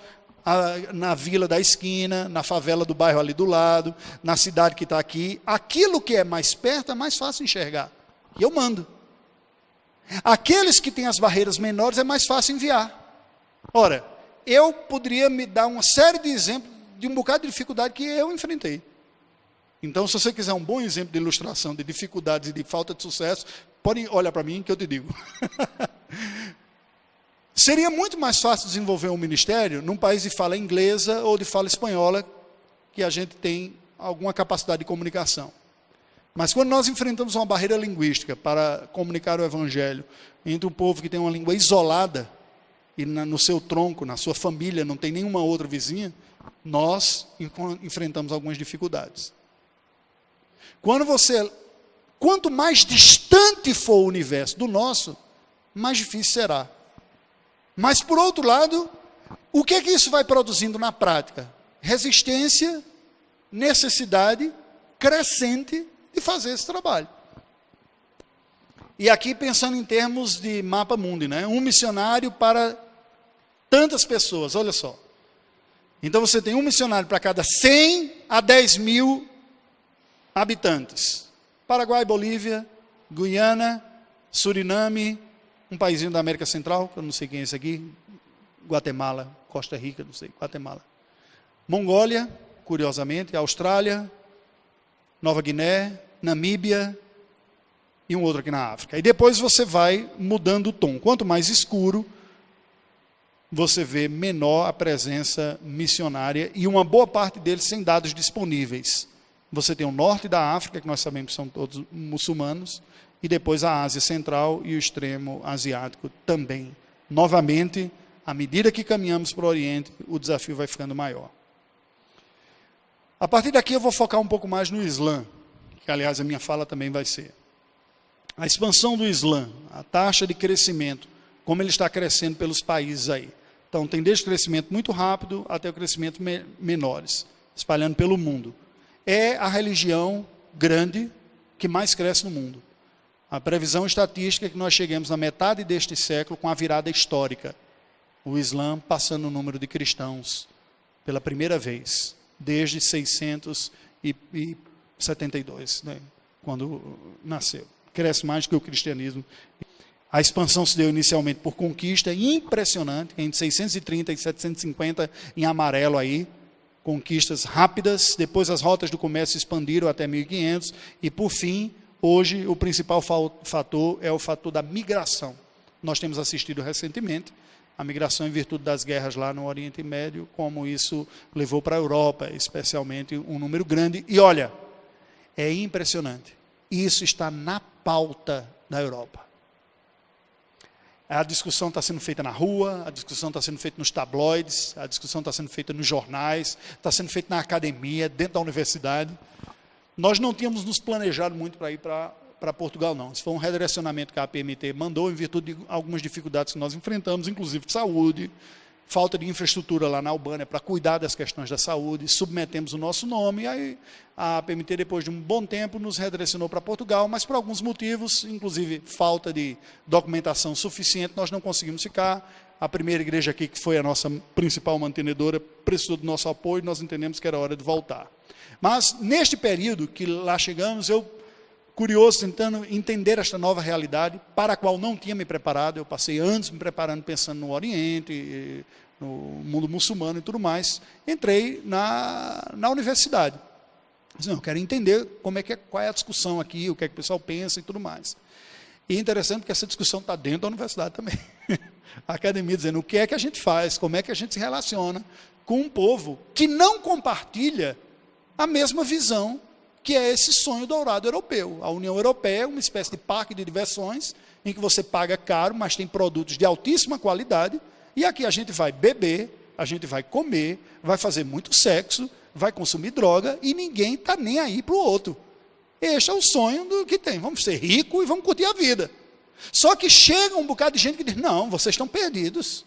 na vila da esquina, na favela do bairro ali do lado, na cidade que está aqui. Aquilo que é mais perto é mais fácil enxergar. E eu mando. Aqueles que têm as barreiras menores é mais fácil enviar. Ora, eu poderia me dar uma série de exemplos de um bocado de dificuldade que eu enfrentei. Então, se você quiser um bom exemplo de ilustração de dificuldades e de falta de sucesso, pode olhar para mim que eu te digo. Seria muito mais fácil desenvolver um ministério num país de fala inglesa ou de fala espanhola, que a gente tem alguma capacidade de comunicação. Mas quando nós enfrentamos uma barreira linguística para comunicar o evangelho entre um povo que tem uma língua isolada, e no seu tronco, na sua família, não tem nenhuma outra vizinha, nós enfrentamos algumas dificuldades. Quanto mais distante for o universo do nosso, mais difícil será. Mas, por outro lado, o que é que isso vai produzindo na prática? Resistência, necessidade crescente de fazer esse trabalho. E aqui pensando em termos de mapa mundi, né? Um missionário para tantas pessoas, olha só. Então você tem um missionário para cada 100 a 10 mil habitantes. Paraguai, Bolívia, Guiana, Suriname, um paísinho da América Central, que eu não sei quem é esse aqui, Guatemala, Costa Rica, não sei, Guatemala. Mongólia, curiosamente, Austrália, Nova Guiné, Namíbia e um outro aqui na África. E depois você vai mudando o tom. Quanto mais escuro, você vê menor a presença missionária e uma boa parte deles sem dados disponíveis. Você tem o norte da África, que nós sabemos que são todos muçulmanos, e depois a Ásia Central e o extremo asiático também. Novamente, à medida que caminhamos para o Oriente, o desafio vai ficando maior. A partir daqui eu vou focar um pouco mais no Islã, que aliás a minha fala também vai ser. A expansão do Islã, a taxa de crescimento, como ele está crescendo pelos países aí. Então tem desde o crescimento muito rápido até o crescimento menores, espalhando pelo mundo. É a religião grande que mais cresce no mundo. A previsão estatística é que nós cheguemos na metade deste século com a virada histórica. O Islã passando o número de cristãos pela primeira vez, desde 672, né, quando nasceu. Cresce mais do que o cristianismo. A expansão se deu inicialmente por conquista impressionante, entre 630 e 750 em amarelo aí, conquistas rápidas, depois as rotas do comércio expandiram até 1500 e por fim, hoje o principal fator é o fator da migração. Nós temos assistido recentemente a migração em virtude das guerras lá no Oriente Médio, como isso levou para a Europa, especialmente um número grande. E olha, é impressionante, isso está na pauta da Europa. A discussão está sendo feita na rua, a discussão está sendo feita nos tabloides, a discussão está sendo feita nos jornais, está sendo feita na academia, dentro da universidade. Nós não tínhamos nos planejado muito para ir para Portugal, não. Isso foi um redirecionamento que a APMT mandou em virtude de algumas dificuldades que nós enfrentamos, inclusive de saúde, falta de infraestrutura lá na Albânia para cuidar das questões da saúde, submetemos o nosso nome, e aí a APMT, depois de um bom tempo, nos redirecionou para Portugal, mas por alguns motivos, inclusive falta de documentação suficiente, nós não conseguimos ficar. A primeira igreja aqui, que foi a nossa principal mantenedora, precisou do nosso apoio, nós entendemos que era hora de voltar. Mas, neste período que lá chegamos, eu, curioso, tentando entender esta nova realidade, para a qual não tinha me preparado, eu passei anos me preparando, pensando no Oriente, no mundo muçulmano e tudo mais, entrei na universidade. Disse, eu quero entender qual é a discussão aqui, o que é que o pessoal pensa e tudo mais. E é interessante porque essa discussão está dentro da universidade também. A academia dizendo o que é que a gente faz, como é que a gente se relaciona com um povo que não compartilha a mesma visão que é esse sonho dourado europeu. A União Europeia é uma espécie de parque de diversões, em que você paga caro, mas tem produtos de altíssima qualidade, e aqui a gente vai beber, a gente vai comer, vai fazer muito sexo, vai consumir droga, e ninguém está nem aí para o outro. Este é o sonho do que tem, vamos ser ricos e vamos curtir a vida. Só que chega um bocado de gente que diz, não, vocês estão perdidos.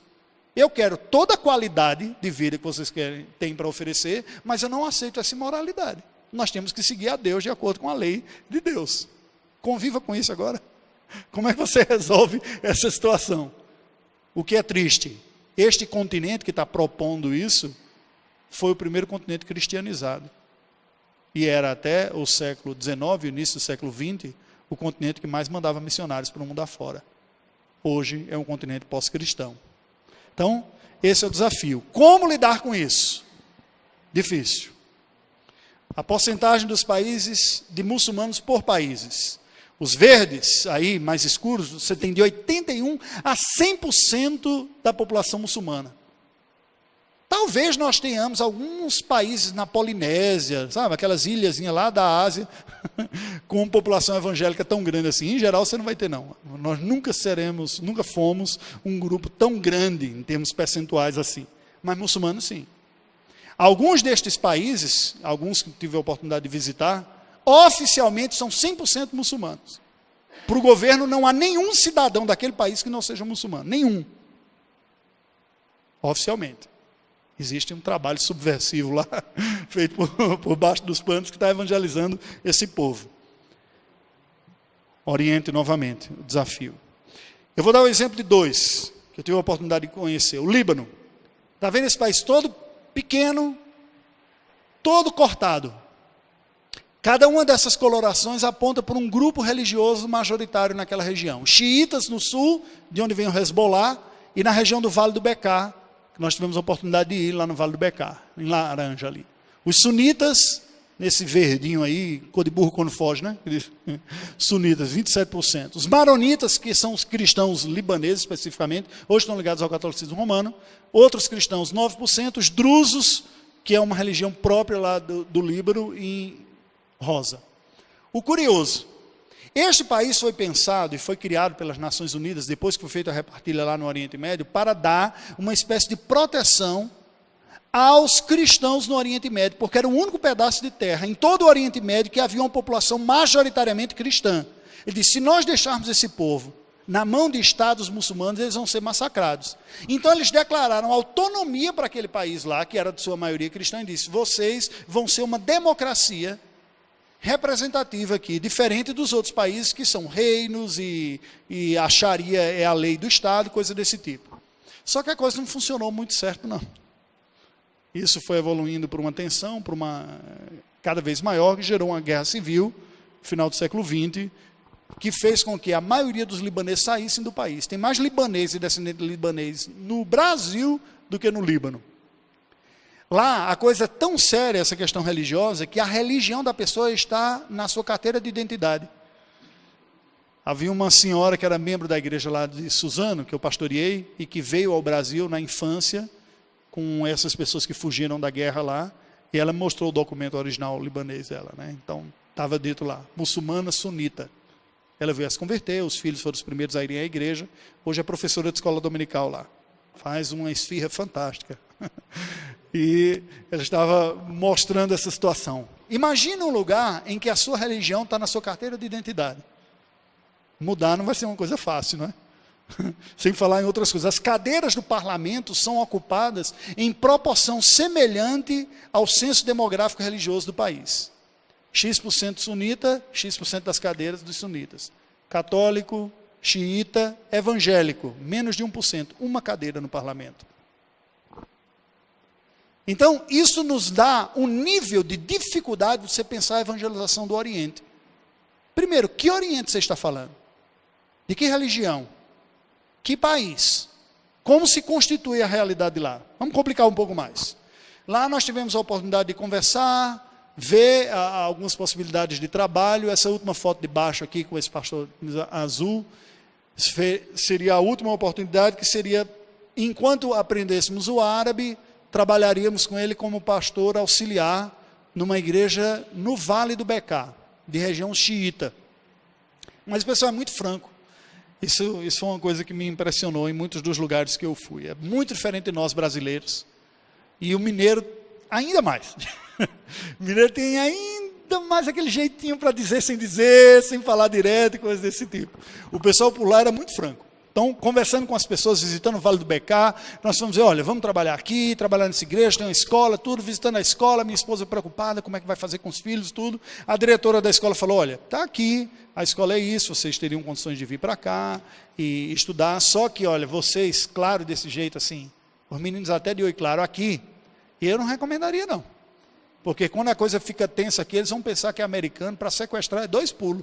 Eu quero toda a qualidade de vida que vocês têm para oferecer, mas eu não aceito essa imoralidade. Nós temos que seguir a Deus de acordo com a lei de Deus. Conviva com isso agora. Como é que você resolve essa situação? O que é triste, este continente que está propondo isso, foi o primeiro continente cristianizado. E era até o século XIX, início do século XX, o continente que mais mandava missionários para o mundo afora. Hoje é um continente pós-cristão. Então, esse é o desafio. Como lidar com isso? Difícil. A porcentagem dos países de muçulmanos por países. Os verdes, aí mais escuros, você tem de 81% a 100% da população muçulmana. Talvez nós tenhamos alguns países na Polinésia, sabe, aquelas ilhazinhas lá da Ásia, com população evangélica tão grande assim. Em geral, você não vai ter, não. Nós nunca fomos um grupo tão grande, em termos percentuais assim. Mas muçulmanos, sim. Alguns destes países, alguns que tive a oportunidade de visitar, oficialmente são 100% muçulmanos. Para o governo não há nenhum cidadão daquele país que não seja muçulmano, nenhum. Oficialmente. Existe um trabalho subversivo lá, feito por baixo dos panos, que está evangelizando esse povo. Oriente novamente, o desafio. Eu vou dar o exemplo de dois, que eu tive a oportunidade de conhecer. O Líbano. Está vendo esse país todo pequeno, todo cortado. Cada uma dessas colorações aponta para um grupo religioso majoritário naquela região. Os xiitas no sul, de onde vem o Hezbollah, e na região do Vale do Bekaa, que nós tivemos a oportunidade de ir lá no Vale do Bekaa, em laranja ali. Os sunitas, nesse verdinho aí, cor de burro quando foge, né? Sunitas, 27%. Os maronitas, que são os cristãos libaneses especificamente, hoje estão ligados ao catolicismo romano. Outros cristãos, 9%. Os drusos, que é uma religião própria lá do Líbano, em rosa. O curioso, este país foi pensado e foi criado pelas Nações Unidas, depois que foi feita a repartilha lá no Oriente Médio, para dar uma espécie de proteção aos cristãos no Oriente Médio, porque era o único pedaço de terra em todo o Oriente Médio que havia uma população majoritariamente cristã. Ele disse, se nós deixarmos esse povo na mão de estados muçulmanos, eles vão ser massacrados. Então eles declararam autonomia para aquele país lá, que era de sua maioria cristã, e disse, vocês vão ser uma democracia representativa aqui, diferente dos outros países que são reinos e a Sharia é a lei do Estado, coisa desse tipo. Só que a coisa não funcionou muito certo, não. Isso foi evoluindo por uma tensão, por uma cada vez maior, que gerou uma guerra civil, no final do século XX, que fez com que a maioria dos libaneses saíssem do país. Tem mais libanês e descendentes de libanês no Brasil do que no Líbano. Lá, a coisa é tão séria, essa questão religiosa, que a religião da pessoa está na sua carteira de identidade. Havia uma senhora que era membro da igreja lá de Suzano, que eu pastoreei, e que veio ao Brasil na infância, com essas pessoas que fugiram da guerra lá, e ela mostrou o documento original libanês dela, né? Então, estava dito lá, muçulmana sunita. Ela veio a se converter, os filhos foram os primeiros a irem à igreja, hoje é professora de escola dominical lá. Faz uma esfirra fantástica. E ela estava mostrando essa situação. Imagina um lugar em que a sua religião está na sua carteira de identidade. Mudar não vai ser uma coisa fácil, não é? Sem falar em outras coisas. As cadeiras do parlamento são ocupadas em proporção semelhante ao censo demográfico religioso do país. X% sunita, X% das cadeiras dos sunitas. Católico, xiita, evangélico, menos de 1%, uma cadeira no parlamento. Então, isso nos dá um nível de dificuldade de você pensar a evangelização do Oriente. Primeiro, que Oriente você está falando? De que religião? Que país? Como se constitui a realidade lá? Vamos complicar um pouco mais. Lá nós tivemos a oportunidade de conversar, ver algumas possibilidades de trabalho. Essa última foto de baixo aqui, com esse pastor azul, seria a última oportunidade, que seria, enquanto aprendêssemos o árabe, trabalharíamos com ele como pastor auxiliar numa igreja no Vale do Beká, de região xiita. Mas o pessoal é muito franco. Isso foi uma coisa que me impressionou em muitos dos lugares que eu fui. É muito diferente de nós brasileiros. E o mineiro, ainda mais. O mineiro tem ainda mais aquele jeitinho para dizer, sem falar direto e coisas desse tipo. O pessoal por lá era muito franco. Então, conversando com as pessoas, visitando o Vale do Beká, nós fomos dizer, olha, vamos trabalhar aqui, trabalhar nessa igreja, tem uma escola, tudo, visitando a escola, minha esposa preocupada, como é que vai fazer com os filhos, tudo. A diretora da escola falou, olha, está aqui, a escola é isso, vocês teriam condições de vir para cá e estudar, só que, olha, vocês, claro, desse jeito assim, os meninos até de oi claro aqui, eu não recomendaria não. Porque quando a coisa fica tensa aqui, eles vão pensar que é americano, para sequestrar é 2 pulos.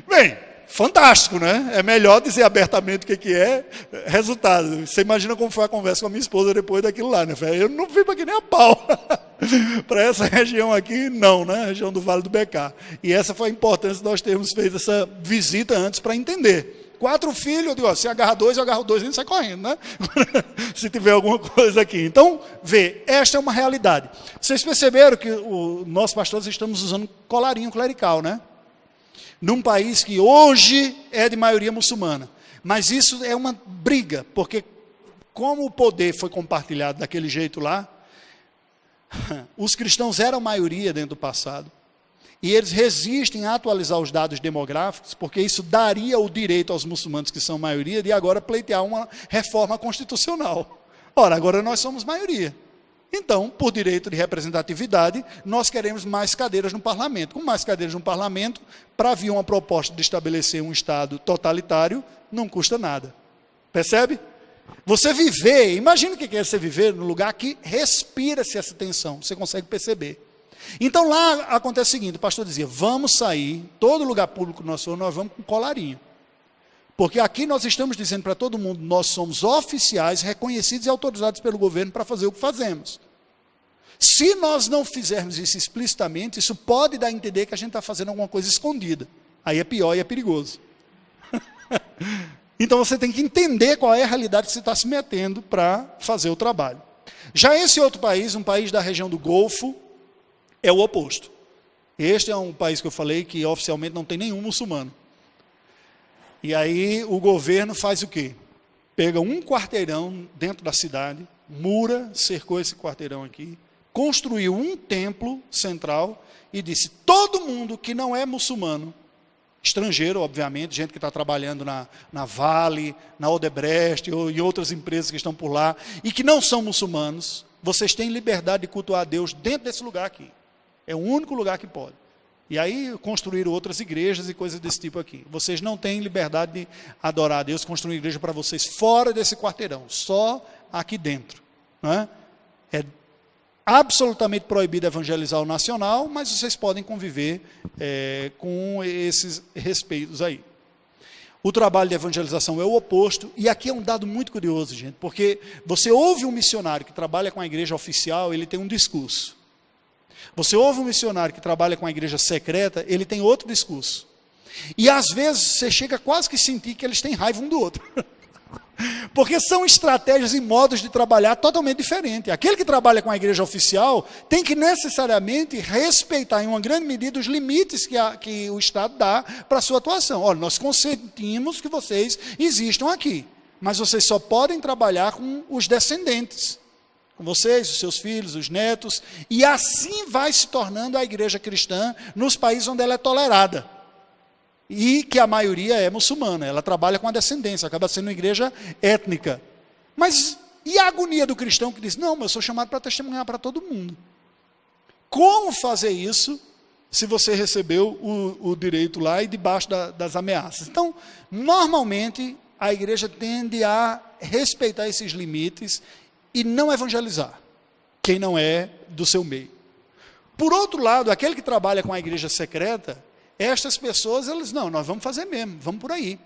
Bem, fantástico, né? É melhor dizer abertamente o que é resultado. Você imagina como foi a conversa com a minha esposa depois daquilo lá, né? Eu não vim para aqui nem a pau. Para essa região aqui, não, né? A região do Vale do Beká. E essa foi a importância de nós termos feito essa visita antes para entender. 4 filhos, eu digo, ó, se agarra 2, eu agarro 2, a gente sai correndo, né? Se tiver alguma coisa aqui. Então, vê, esta é uma realidade. Vocês perceberam que nós pastores estamos usando colarinho clerical, né? Num país que hoje é de maioria muçulmana. Mas isso é uma briga, porque como o poder foi compartilhado daquele jeito lá, os cristãos eram maioria dentro do passado. E eles resistem a atualizar os dados demográficos, porque isso daria o direito aos muçulmanos, que são maioria, de agora pleitear uma reforma constitucional. Ora, agora nós somos maioria. Então, por direito de representatividade, nós queremos mais cadeiras no parlamento. Com mais cadeiras no parlamento, para vir uma proposta de estabelecer um Estado totalitário, não custa nada. Percebe? Você viver, imagina o que é você viver num lugar que respira-se essa tensão, você consegue perceber. Então lá acontece o seguinte, o pastor dizia, vamos sair, todo lugar público que nós formos, nós vamos com colarinho. Porque aqui nós estamos dizendo para todo mundo, nós somos oficiais, reconhecidos e autorizados pelo governo para fazer o que fazemos. Se nós não fizermos isso explicitamente, isso pode dar a entender que a gente está fazendo alguma coisa escondida. Aí é pior e é perigoso. Então você tem que entender qual é a realidade que você está se metendo para fazer o trabalho. Já esse outro país, um país da região do Golfo, é o oposto. Este é um país que eu falei que oficialmente não tem nenhum muçulmano. E aí o governo faz o quê? pega um quarteirão dentro da cidade, mura, cercou esse quarteirão aqui, construiu um templo central e disse: todo mundo que não é muçulmano, estrangeiro, obviamente, gente que está trabalhando na Vale, na Odebrecht ou em outras empresas que estão por lá, e que não são muçulmanos, vocês têm liberdade de cultuar a Deus dentro desse lugar aqui. É o único lugar que pode. E aí construíram outras igrejas e coisas desse tipo aqui. Vocês não têm liberdade de adorar a Deus, construir uma igreja para vocês fora desse quarteirão, só aqui dentro. Não é? É absolutamente proibido evangelizar o nacional, mas vocês podem conviver com esses respeitos aí. O trabalho de evangelização é o oposto, e aqui é um dado muito curioso, gente, porque você ouve um missionário que trabalha com a igreja oficial, ele tem um discurso. Você ouve um missionário que trabalha com a igreja secreta, ele tem outro discurso. E às vezes você chega quase que a sentir que eles têm raiva um do outro. Porque são estratégias e modos de trabalhar totalmente diferentes. Aquele que trabalha com a igreja oficial tem que necessariamente respeitar em uma grande medida os limites que o Estado dá para a sua atuação. Olha, nós consentimos que vocês existam aqui, mas vocês só podem trabalhar com os descendentes, com vocês, os seus filhos, os netos, e assim vai se tornando a igreja cristã nos países onde ela é tolerada. E que a maioria é muçulmana, ela trabalha com a descendência, acaba sendo uma igreja étnica. Mas e a agonia do cristão que diz: não, mas eu sou chamado para testemunhar para todo mundo? Como fazer isso se você recebeu o direito lá e debaixo das ameaças? Então, normalmente, a igreja tende a respeitar esses limites e não evangelizar quem não é do seu meio. Por outro lado, aquele que trabalha com a igreja secreta, estas pessoas, elas, não, nós vamos fazer mesmo, vamos por aí.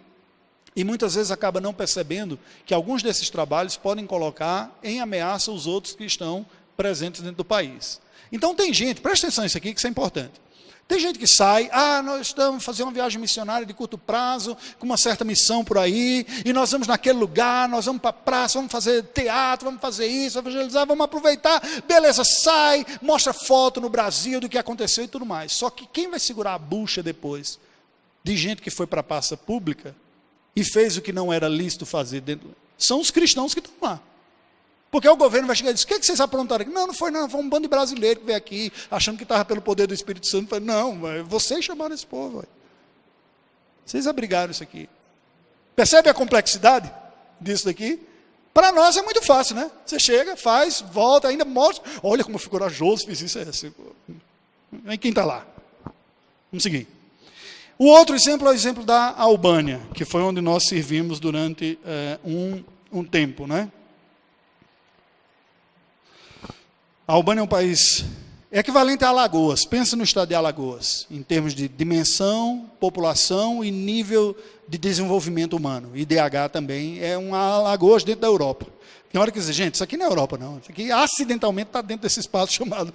E muitas vezes acaba não percebendo que alguns desses trabalhos podem colocar em ameaça os outros que estão presentes dentro do país. Então tem gente, presta atenção nisso aqui, que isso é importante. Tem gente que sai: nós estamos fazendo uma viagem missionária de curto prazo, com uma certa missão por aí, e nós vamos naquele lugar, nós vamos para a praça, vamos fazer teatro, vamos fazer isso, evangelizar, vamos aproveitar, beleza, sai, mostra foto no Brasil do que aconteceu e tudo mais. Só que quem vai segurar a bucha depois de gente que foi para a praça pública e fez o que não era lícito fazer dentro, são os cristãos que estão lá. Porque o governo vai chegar e dizer: o que vocês aprontaram aqui? Não, não foi não, foi um bando de brasileiros que veio aqui, achando que estava pelo poder do Espírito Santo. Falei: não, vocês chamaram esse povo. Véio. Vocês abrigaram isso aqui. Percebe a complexidade disso daqui? Para nós é muito fácil, né? Você chega, faz, volta, ainda mostra. Olha como eu fui corajoso, fiz isso. Quem está lá? Vamos seguir. O outro exemplo é o exemplo da Albânia, que foi onde nós servimos durante um tempo, né? A Albânia é um país equivalente a Alagoas. Pensa no estado de Alagoas, em termos de dimensão, população e nível de desenvolvimento humano. IDH também é uma Alagoas dentro da Europa. Tem hora que dizer: gente, isso aqui não é Europa não. Isso aqui acidentalmente está dentro desse espaço chamado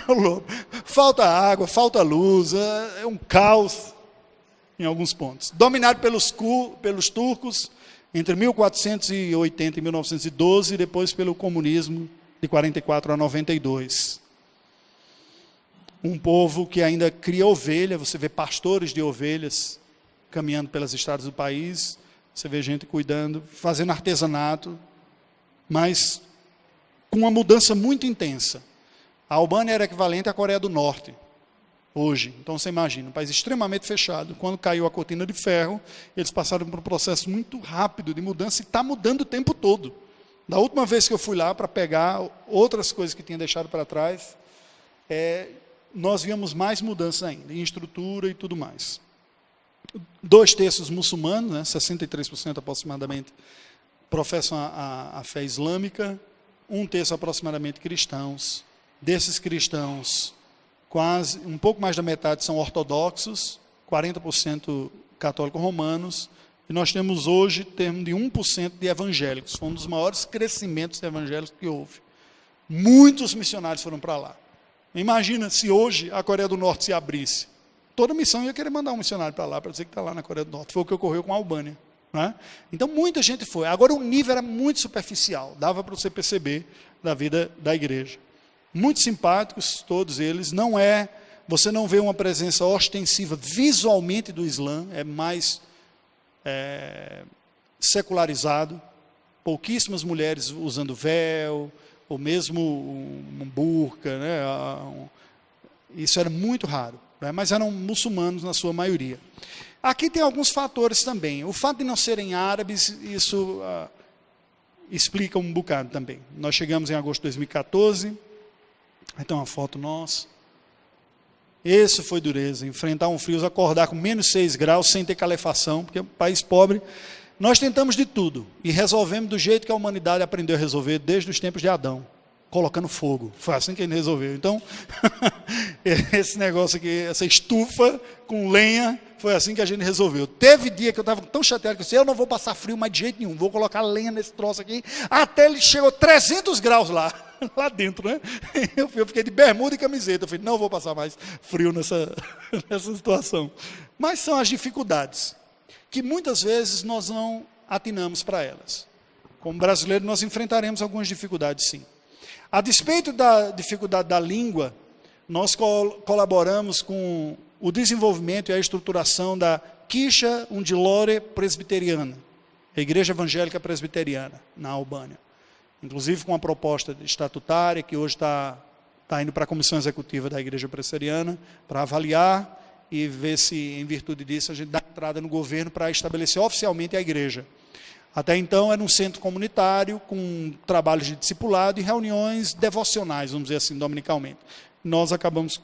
Europa. Falta água, falta luz, é um caos em alguns pontos. Dominado pelos turcos entre 1480 e 1912, e depois pelo comunismo de 44 a 92. Um povo que ainda cria ovelha, você vê pastores de ovelhas caminhando pelas estradas do país, você vê gente cuidando, fazendo artesanato, mas com uma mudança muito intensa. A Albânia era equivalente à Coreia do Norte, hoje. Então você imagina, um país extremamente fechado. Quando caiu a cortina de ferro, eles passaram por um processo muito rápido de mudança e está mudando o tempo todo. Da última vez que eu fui lá para pegar outras coisas que tinha deixado para trás, nós víamos mais mudanças ainda, em estrutura e tudo mais. 2/3 muçulmanos, né, 63% aproximadamente, professam a fé islâmica, 1/3 aproximadamente cristãos. Desses cristãos, quase um pouco mais da metade são ortodoxos, 40% católicos romanos, e nós temos hoje termo de 1% de evangélicos. Foi um dos maiores crescimentos evangélicos que houve. Muitos missionários foram para lá. Imagina se hoje a Coreia do Norte se abrisse. Toda missão ia querer mandar um missionário para lá, para dizer que está lá na Coreia do Norte. Foi o que ocorreu com a Albânia. Né? Então muita gente foi. Agora o nível era muito superficial. Dava para você perceber da vida da igreja. Muito simpáticos, todos eles. Você não vê uma presença ostensiva visualmente do Islã. É mais secularizado, pouquíssimas mulheres usando véu, ou mesmo um burca, né? Isso era muito raro, né? Mas eram muçulmanos na sua maioria. Aqui tem alguns fatores também. O fato de não serem árabes, isso explica um bocado também. Nós chegamos em agosto de 2014, aí tem uma foto nossa. Isso foi dureza, enfrentar um frio, acordar com menos 6 graus, sem ter calefação, porque é um país pobre. Nós tentamos de tudo e resolvemos do jeito que a humanidade aprendeu a resolver desde os tempos de Adão, colocando fogo. Foi assim que ele resolveu. Então, esse negócio aqui, essa estufa com lenha, foi assim que a gente resolveu. Teve dia que eu estava tão chateado que eu disse, eu não vou passar frio mais de jeito nenhum, vou colocar lenha nesse troço aqui, até ele chegou 300 graus lá dentro, né? Eu fiquei de bermuda e camiseta, eu falei, não vou passar mais frio nessa situação. Mas são as dificuldades, que muitas vezes nós não atinamos para elas. Como brasileiro, nós enfrentaremos algumas dificuldades, sim. A despeito da dificuldade da língua, nós colaboramos com o desenvolvimento e a estruturação da Quicha Undilore Presbiteriana, a Igreja Evangélica Presbiteriana, na Albânia. Inclusive com uma proposta estatutária, que hoje está indo para a Comissão Executiva da Igreja Presbiteriana, para avaliar e ver se, em virtude disso, a gente dá entrada no governo para estabelecer oficialmente a igreja. Até então era um centro comunitário, com trabalhos de discipulado e reuniões devocionais, vamos dizer assim, dominicalmente. Nós acabamos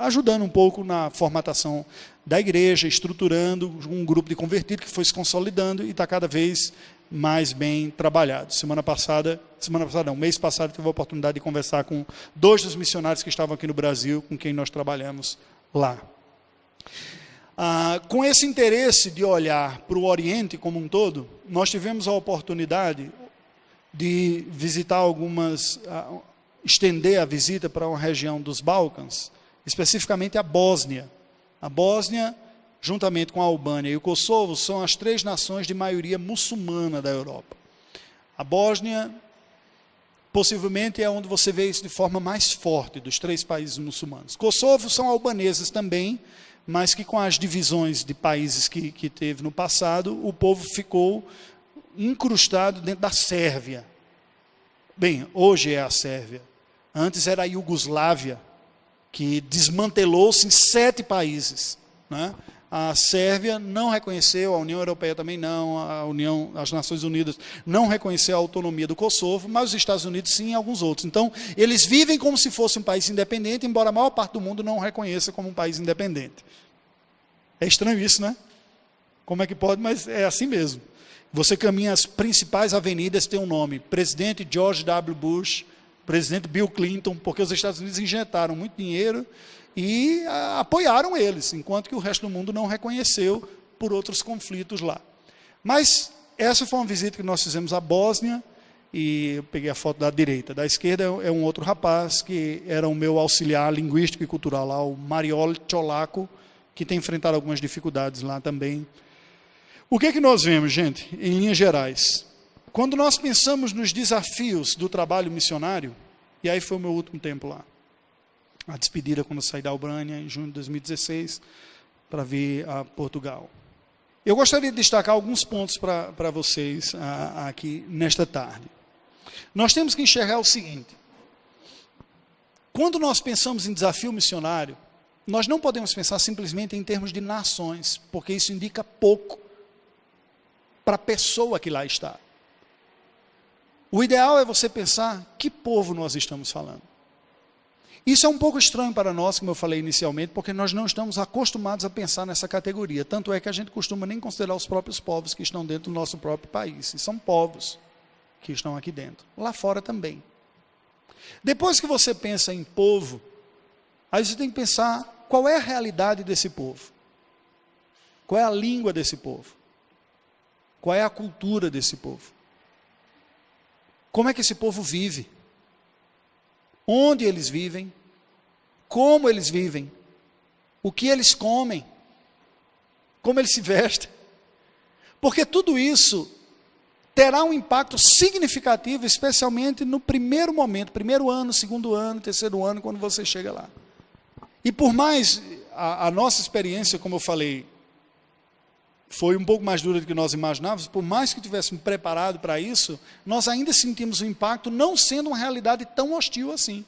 ajudando um pouco na formatação da igreja, estruturando um grupo de convertidos que foi se consolidando e está cada vez mais bem trabalhado. Mês passado, tive a oportunidade de conversar com 2 dos missionários que estavam aqui no Brasil, com quem nós trabalhamos lá. Com esse interesse de olhar para o Oriente como um todo, nós tivemos a oportunidade de visitar estender a visita para uma região dos Balcãs, especificamente a Bósnia. A Bósnia, juntamente com a Albânia e o Kosovo, são as 3 nações de maioria muçulmana da Europa. A Bósnia, possivelmente, é onde você vê isso de forma mais forte dos 3 países muçulmanos. Kosovo são albaneses também, mas que com as divisões de países que teve no passado, o povo ficou incrustado dentro da Sérvia. Bem, hoje é a Sérvia. Antes era a Iugoslávia, que desmantelou-se em 7 países, né? A Sérvia não reconheceu, a União Europeia também não, as Nações Unidas não reconheceu a autonomia do Kosovo, mas os Estados Unidos sim e alguns outros. Então, eles vivem como se fosse um país independente, embora a maior parte do mundo não o reconheça como um país independente. É estranho isso, né? Como é que pode? Mas é assim mesmo. Você caminha as principais avenidas, tem um nome, Presidente George W. Bush, Presidente Bill Clinton, porque os Estados Unidos injetaram muito dinheiro e apoiaram eles, enquanto que o resto do mundo não reconheceu por outros conflitos lá. Mas essa foi uma visita que nós fizemos à Bósnia, e eu peguei a foto da direita. Da esquerda é um outro rapaz, que era o meu auxiliar linguístico e cultural lá, o Mariol Cholaco, que tem enfrentado algumas dificuldades lá também. O que é que nós vemos, gente, em linhas gerais? Quando nós pensamos nos desafios do trabalho missionário, e aí foi o meu último tempo lá, a despedida quando eu saí da Albânia, em junho de 2016, para vir a Portugal. Eu gostaria de destacar alguns pontos para vocês aqui nesta tarde. Nós temos que enxergar o seguinte: quando nós pensamos em desafio missionário, nós não podemos pensar simplesmente em termos de nações, porque isso indica pouco para a pessoa que lá está. O ideal é você pensar que povo nós estamos falando. Isso é um pouco estranho para nós, como eu falei inicialmente, porque nós não estamos acostumados a pensar nessa categoria. Tanto é que a gente costuma nem considerar os próprios povos que estão dentro do nosso próprio país. E são povos que estão aqui dentro. Lá fora também. Depois que você pensa em povo, aí você tem que pensar qual é a realidade desse povo. Qual é a língua desse povo? Qual é a cultura desse povo? Como é que esse povo vive? Onde eles vivem? Como eles vivem? O que eles comem? Como eles se vestem? Porque tudo isso terá um impacto significativo, especialmente no primeiro momento, primeiro ano, segundo ano, terceiro ano, quando você chega lá. E por mais a nossa experiência, como eu falei, foi um pouco mais dura do que nós imaginávamos, por mais que tivéssemos preparado para isso, nós ainda sentimos o impacto não sendo uma realidade tão hostil assim.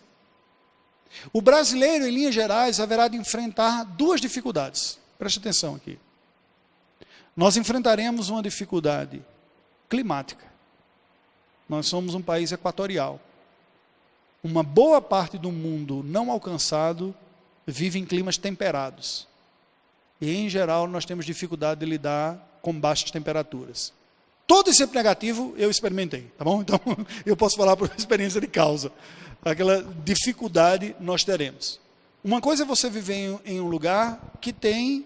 O brasileiro, em linhas gerais, haverá de enfrentar duas dificuldades. Preste atenção aqui. Nós enfrentaremos uma dificuldade climática. Nós somos um país equatorial. Uma boa parte do mundo não alcançado vive em climas temperados. E, em geral, nós temos dificuldade de lidar com baixas temperaturas. Todo esse negativo eu experimentei, tá bom? Então, eu posso falar por experiência de causa. Aquela dificuldade nós teremos. Uma coisa é você viver em um lugar que tem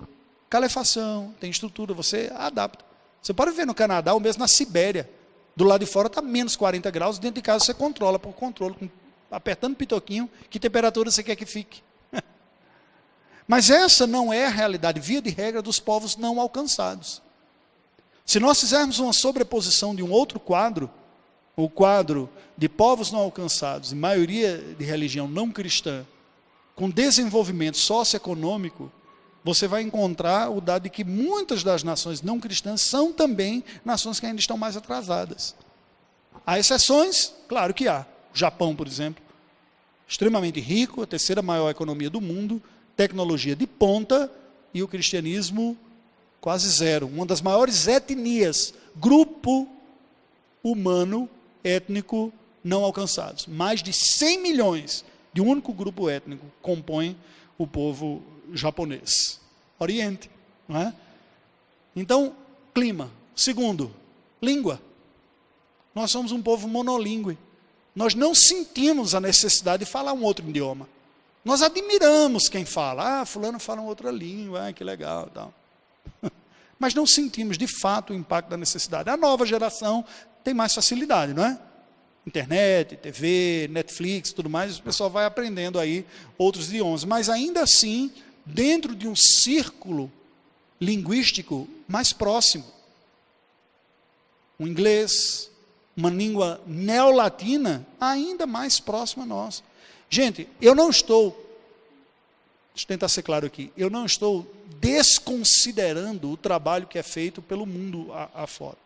calefação, tem estrutura, você adapta. Você pode viver no Canadá ou mesmo na Sibéria. Do lado de fora está menos 40 graus, dentro de casa você controla por controle, apertando o pitoquinho, que temperatura você quer que fique. Mas essa não é a realidade, via de regra, dos povos não alcançados. Se nós fizermos uma sobreposição de um outro quadro, o quadro de povos não alcançados, e maioria de religião não cristã, com desenvolvimento socioeconômico, você vai encontrar o dado de que muitas das nações não cristãs são também nações que ainda estão mais atrasadas. Há exceções? Claro que há. O Japão, por exemplo, extremamente rico, a terceira maior economia do mundo, tecnologia de ponta, e o cristianismo quase zero. Uma das maiores etnias, grupo humano, étnico, não alcançados. Mais de 100 milhões de um único grupo étnico compõem o povo japonês. Oriente, não é? Então, clima. Segundo, língua. Nós somos um povo monolíngue. Nós não sentimos a necessidade de falar um outro idioma. Nós admiramos quem fala. Ah, fulano fala uma outra língua, que legal. Tal. Mas não sentimos, de fato, o impacto da necessidade. A nova geração tem mais facilidade, não é? Internet, TV, Netflix, tudo mais, o pessoal vai aprendendo aí outros idiomas. Mas ainda assim, dentro de um círculo linguístico mais próximo. O inglês, uma língua neolatina, ainda mais próxima a nós. Gente, eu não estou, deixa eu tentar ser claro aqui, eu não estou desconsiderando o trabalho que é feito pelo mundo afora.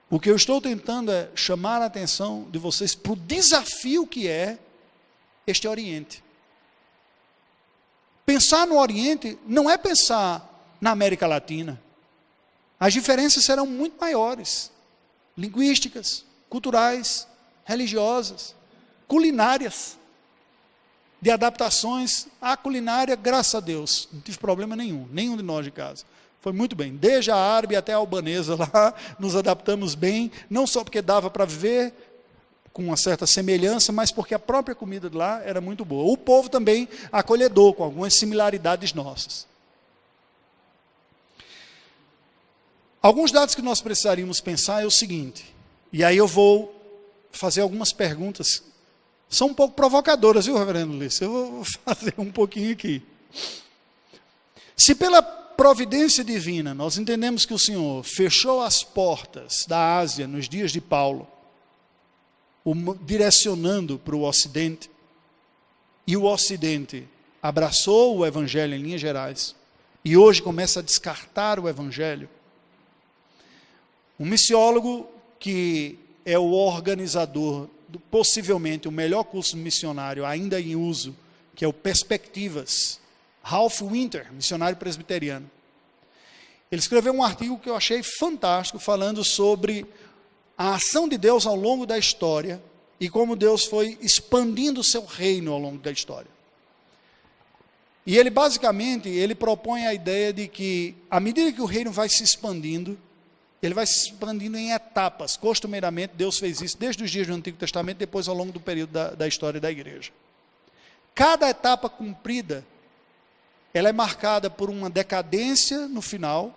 O que eu estou tentando é chamar a atenção de vocês para o desafio que é este Oriente. Pensar no Oriente não é pensar na América Latina. As diferenças serão muito maiores. Linguísticas, culturais, religiosas, culinárias. De adaptações à culinária, graças a Deus, não tive problema nenhum de nós de casa. Foi muito bem, desde a árabe até a albanesa lá, nos adaptamos bem, não só porque dava para viver com uma certa semelhança, mas porque a própria comida de lá era muito boa. O povo também acolhedor, com algumas similaridades nossas. Alguns dados que nós precisaríamos pensar é o seguinte, e aí eu vou fazer algumas perguntas, são um pouco provocadoras, viu, reverendo Ulisses? Eu vou fazer um pouquinho aqui. Se pela providência divina nós entendemos que o Senhor fechou as portas da Ásia nos dias de Paulo, direcionando para o Ocidente, e o Ocidente abraçou o Evangelho em linhas gerais, e hoje começa a descartar o Evangelho, um missiólogo que é o organizador possivelmente o melhor curso missionário ainda em uso, que é o Perspectivas, Ralph Winter, missionário presbiteriano. Ele escreveu um artigo que eu achei fantástico, falando sobre a ação de Deus ao longo da história e como Deus foi expandindo o seu reino ao longo da história. E ele basicamente, ele propõe a ideia de que, à medida que o reino vai se expandindo, ele vai se expandindo em etapas. Costumeiramente, Deus fez isso desde os dias do Antigo Testamento, depois ao longo do período da história da igreja. Cada etapa cumprida, ela é marcada por uma decadência no final,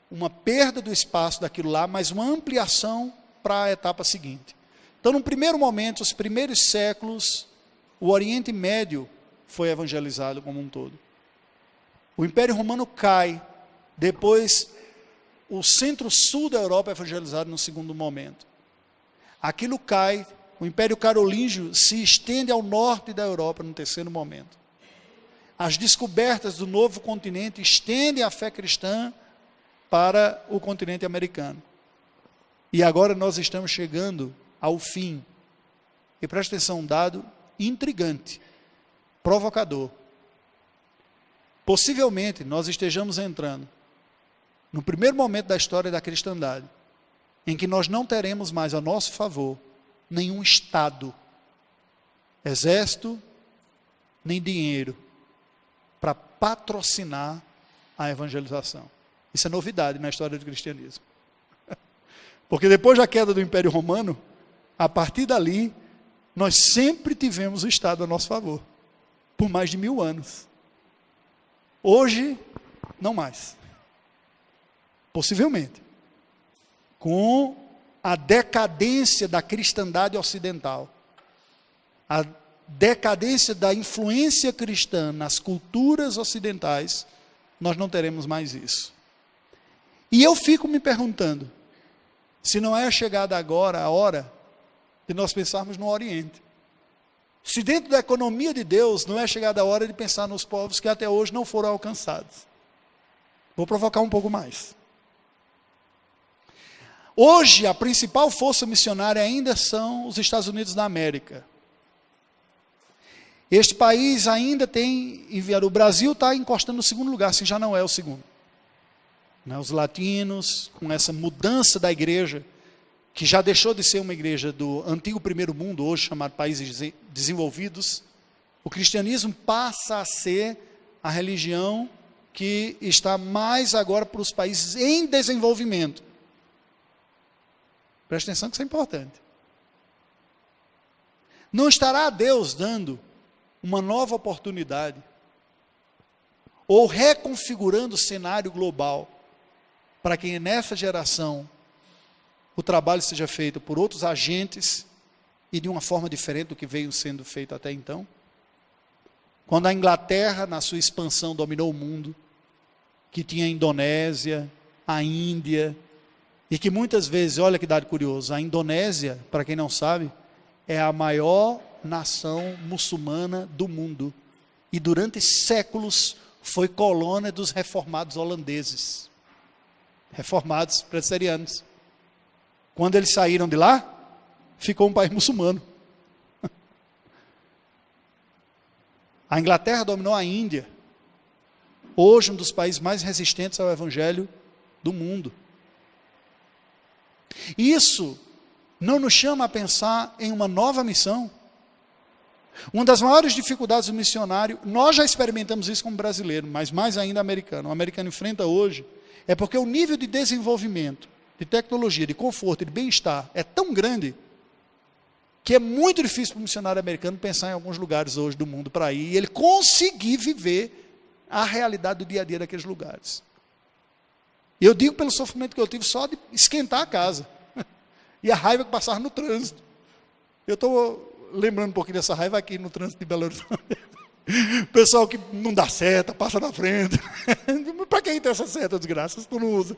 uma perda do espaço daquilo lá, mas uma ampliação para a etapa seguinte. Então, no primeiro momento, os primeiros séculos, o Oriente Médio foi evangelizado como um todo. O Império Romano cai, depois o centro-sul da Europa é evangelizado no segundo momento. Aquilo cai, o Império Carolíngio se estende ao norte da Europa no terceiro momento. As descobertas do novo continente estendem a fé cristã para o continente americano. E agora nós estamos chegando ao fim. E presta atenção, um dado intrigante, provocador. Possivelmente nós estejamos entrando no primeiro momento da história da cristandade, em que nós não teremos mais a nosso favor nenhum Estado, exército, nem dinheiro, para patrocinar a evangelização. Isso é novidade na história do cristianismo. Porque depois da queda do Império Romano, a partir dali, nós sempre tivemos o Estado a nosso favor, por mais de 1000 anos. Hoje, não mais. Possivelmente. Com a decadência da cristandade ocidental, a decadência da influência cristã nas culturas ocidentais, nós não teremos mais isso. E eu fico me perguntando, se não é chegada agora a hora de nós pensarmos no Oriente. Se dentro da economia de Deus não é chegada a hora de pensar nos povos que até hoje não foram alcançados. Vou provocar um pouco mais. Hoje, a principal força missionária ainda são os Estados Unidos da América. Este país ainda tem enviado, o Brasil está encostando no segundo lugar, se já não é o segundo. Os latinos, com essa mudança da igreja, que já deixou de ser uma igreja do antigo primeiro mundo, hoje chamado países desenvolvidos, o cristianismo passa a ser a religião que está mais agora para os países em desenvolvimento. Presta atenção que isso é importante. Não estará Deus dando uma nova oportunidade, ou reconfigurando o cenário global, para que nessa geração o trabalho seja feito por outros agentes e de uma forma diferente do que veio sendo feito até então? Quando a Inglaterra, na sua expansão, dominou o mundo, que tinha a Indonésia, a Índia, e que muitas vezes, olha que dado curioso, a Indonésia, para quem não sabe, é a maior nação muçulmana do mundo, e durante séculos foi colônia dos reformados holandeses, reformados presbiterianos. Quando eles saíram de lá, ficou um país muçulmano. A Inglaterra dominou a Índia, hoje um dos países mais resistentes ao evangelho do mundo. Isso não nos chama a pensar em uma nova missão? Uma das maiores dificuldades do missionário, nós já experimentamos isso como brasileiro, mas mais ainda americano. O americano enfrenta hoje, é porque o nível de desenvolvimento, de tecnologia, de conforto, de bem-estar é tão grande, que é muito difícil para o missionário americano pensar em alguns lugares hoje do mundo para ir, e ele conseguir viver a realidade do dia a dia daqueles lugares. Eu digo pelo sofrimento que eu tive só de esquentar a casa, e a raiva que passava no trânsito. Eu estou lembrando um pouquinho dessa raiva aqui no trânsito de Belo Horizonte. Pessoal que não dá seta, passa na frente. Para quem tem essa seta, desgraça, tu não usa.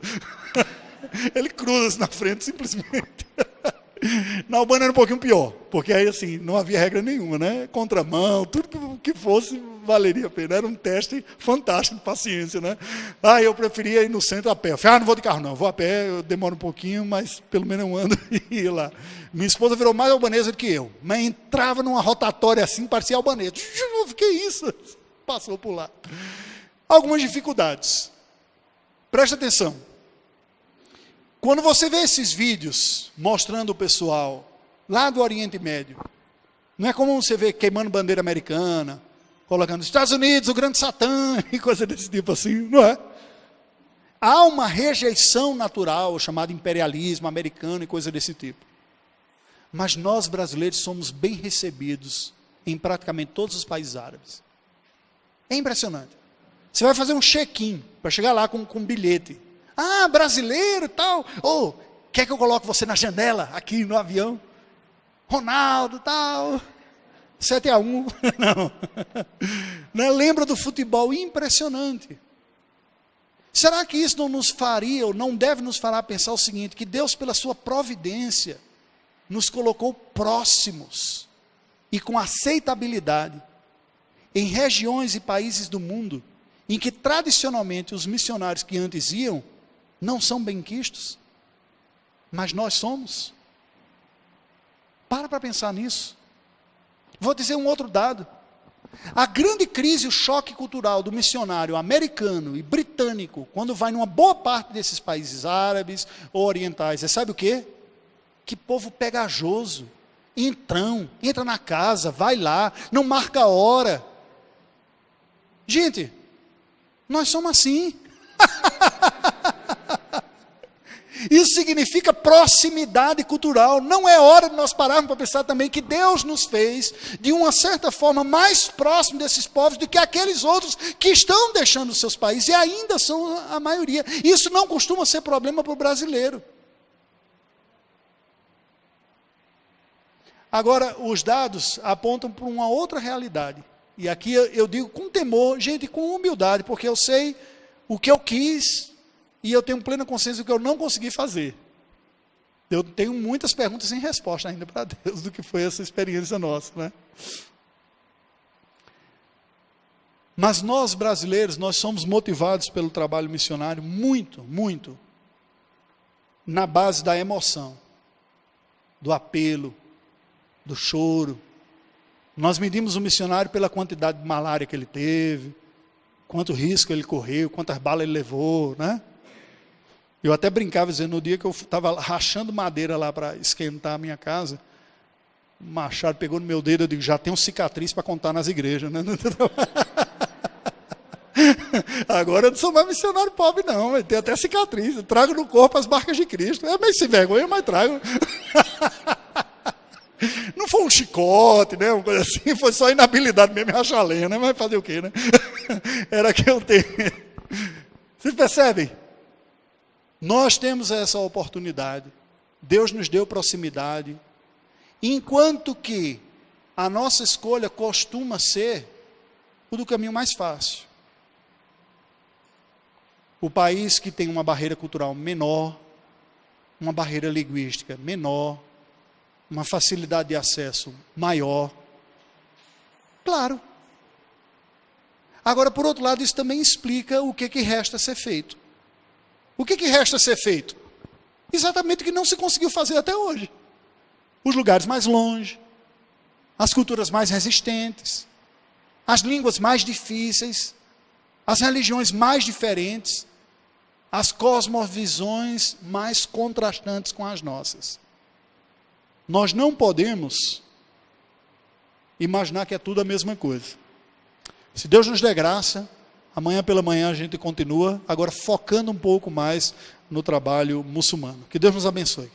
Ele cruza-se na frente, simplesmente. Na Albânia era um pouquinho pior, porque aí assim, não havia regra nenhuma, né? Contramão, tudo que fosse valeria a pena. Era um teste fantástico de paciência, né? Eu preferia ir no centro a pé. Eu falei, não vou de carro não, vou a pé, eu demoro um pouquinho, mas pelo menos eu ando e ia lá. Minha esposa virou mais albanesa do que eu, mas entrava numa rotatória assim, parecia albanesa. Que isso? Passou por lá. Algumas dificuldades. Presta atenção. Quando você vê esses vídeos mostrando o pessoal lá do Oriente Médio, não é como você vê queimando bandeira americana, colocando Estados Unidos, o grande Satã, e coisa desse tipo assim, não é? Há uma rejeição natural, chamada imperialismo americano e coisa desse tipo. Mas nós brasileiros somos bem recebidos em praticamente todos os países árabes. É impressionante. Você vai fazer um check-in, para chegar lá com um bilhete. Brasileiro e tal. Quer que eu coloque você na janela, aqui no avião? Ronaldo, tal. 7-1. Não. Lembra do futebol? Impressionante. Será que isso não nos faria, ou não deve nos fazer pensar o seguinte, que Deus, pela sua providência, nos colocou próximos e com aceitabilidade em regiões e países do mundo em que tradicionalmente os missionários que antes iam não são benquistos, mas nós somos. Para pensar nisso. Vou dizer um outro dado. A grande crise, o choque cultural do missionário americano e britânico, quando vai numa boa parte desses países árabes ou orientais, você sabe o quê? Que povo pegajoso, entrão, entra na casa, vai lá, não marca a hora. Gente, nós somos assim. Isso significa proximidade cultural. Não é hora de nós pararmos para pensar também que Deus nos fez, de uma certa forma, mais próximo desses povos do que aqueles outros que estão deixando os seus países, e ainda são a maioria. Isso não costuma ser problema para o brasileiro. Agora, os dados apontam para uma outra realidade. E aqui eu digo com temor, gente, com humildade, porque eu sei o que eu quis e eu tenho plena consciência do que eu não consegui fazer. Eu tenho muitas perguntas sem resposta ainda para Deus do que foi essa experiência nossa, né? Mas nós brasileiros, nós somos motivados pelo trabalho missionário muito, muito, na base da emoção, do apelo, do choro. Nós medimos o missionário pela quantidade de malária que ele teve, quanto risco ele correu, quantas balas ele levou, né? Eu até brincava dizendo, no dia que eu estava rachando madeira lá para esquentar a minha casa, o machado pegou no meu dedo, eu digo, já tenho cicatriz para contar nas igrejas, né? Agora eu não sou mais missionário pobre não, eu tenho até cicatriz, eu trago no corpo as marcas de Cristo, é meio sem vergonha, mas trago. Não foi um chicote, né, uma coisa assim, foi só inabilidade mesmo, rachar lenha, né, mas fazer o quê, né? Era que eu tenho. Vocês percebem? Nós temos essa oportunidade, Deus nos deu proximidade, enquanto que a nossa escolha costuma ser o do caminho mais fácil. O país que tem uma barreira cultural menor, uma barreira linguística menor, uma facilidade de acesso maior. Claro. Agora, por outro lado, isso também explica o que resta ser feito. O que resta ser feito? Exatamente o que não se conseguiu fazer até hoje. Os lugares mais longe, as culturas mais resistentes, as línguas mais difíceis, as religiões mais diferentes, as cosmovisões mais contrastantes com as nossas. Nós não podemos imaginar que é tudo a mesma coisa. Se Deus nos der graça, amanhã pela manhã a gente continua, agora focando um pouco mais no trabalho muçulmano. Que Deus nos abençoe.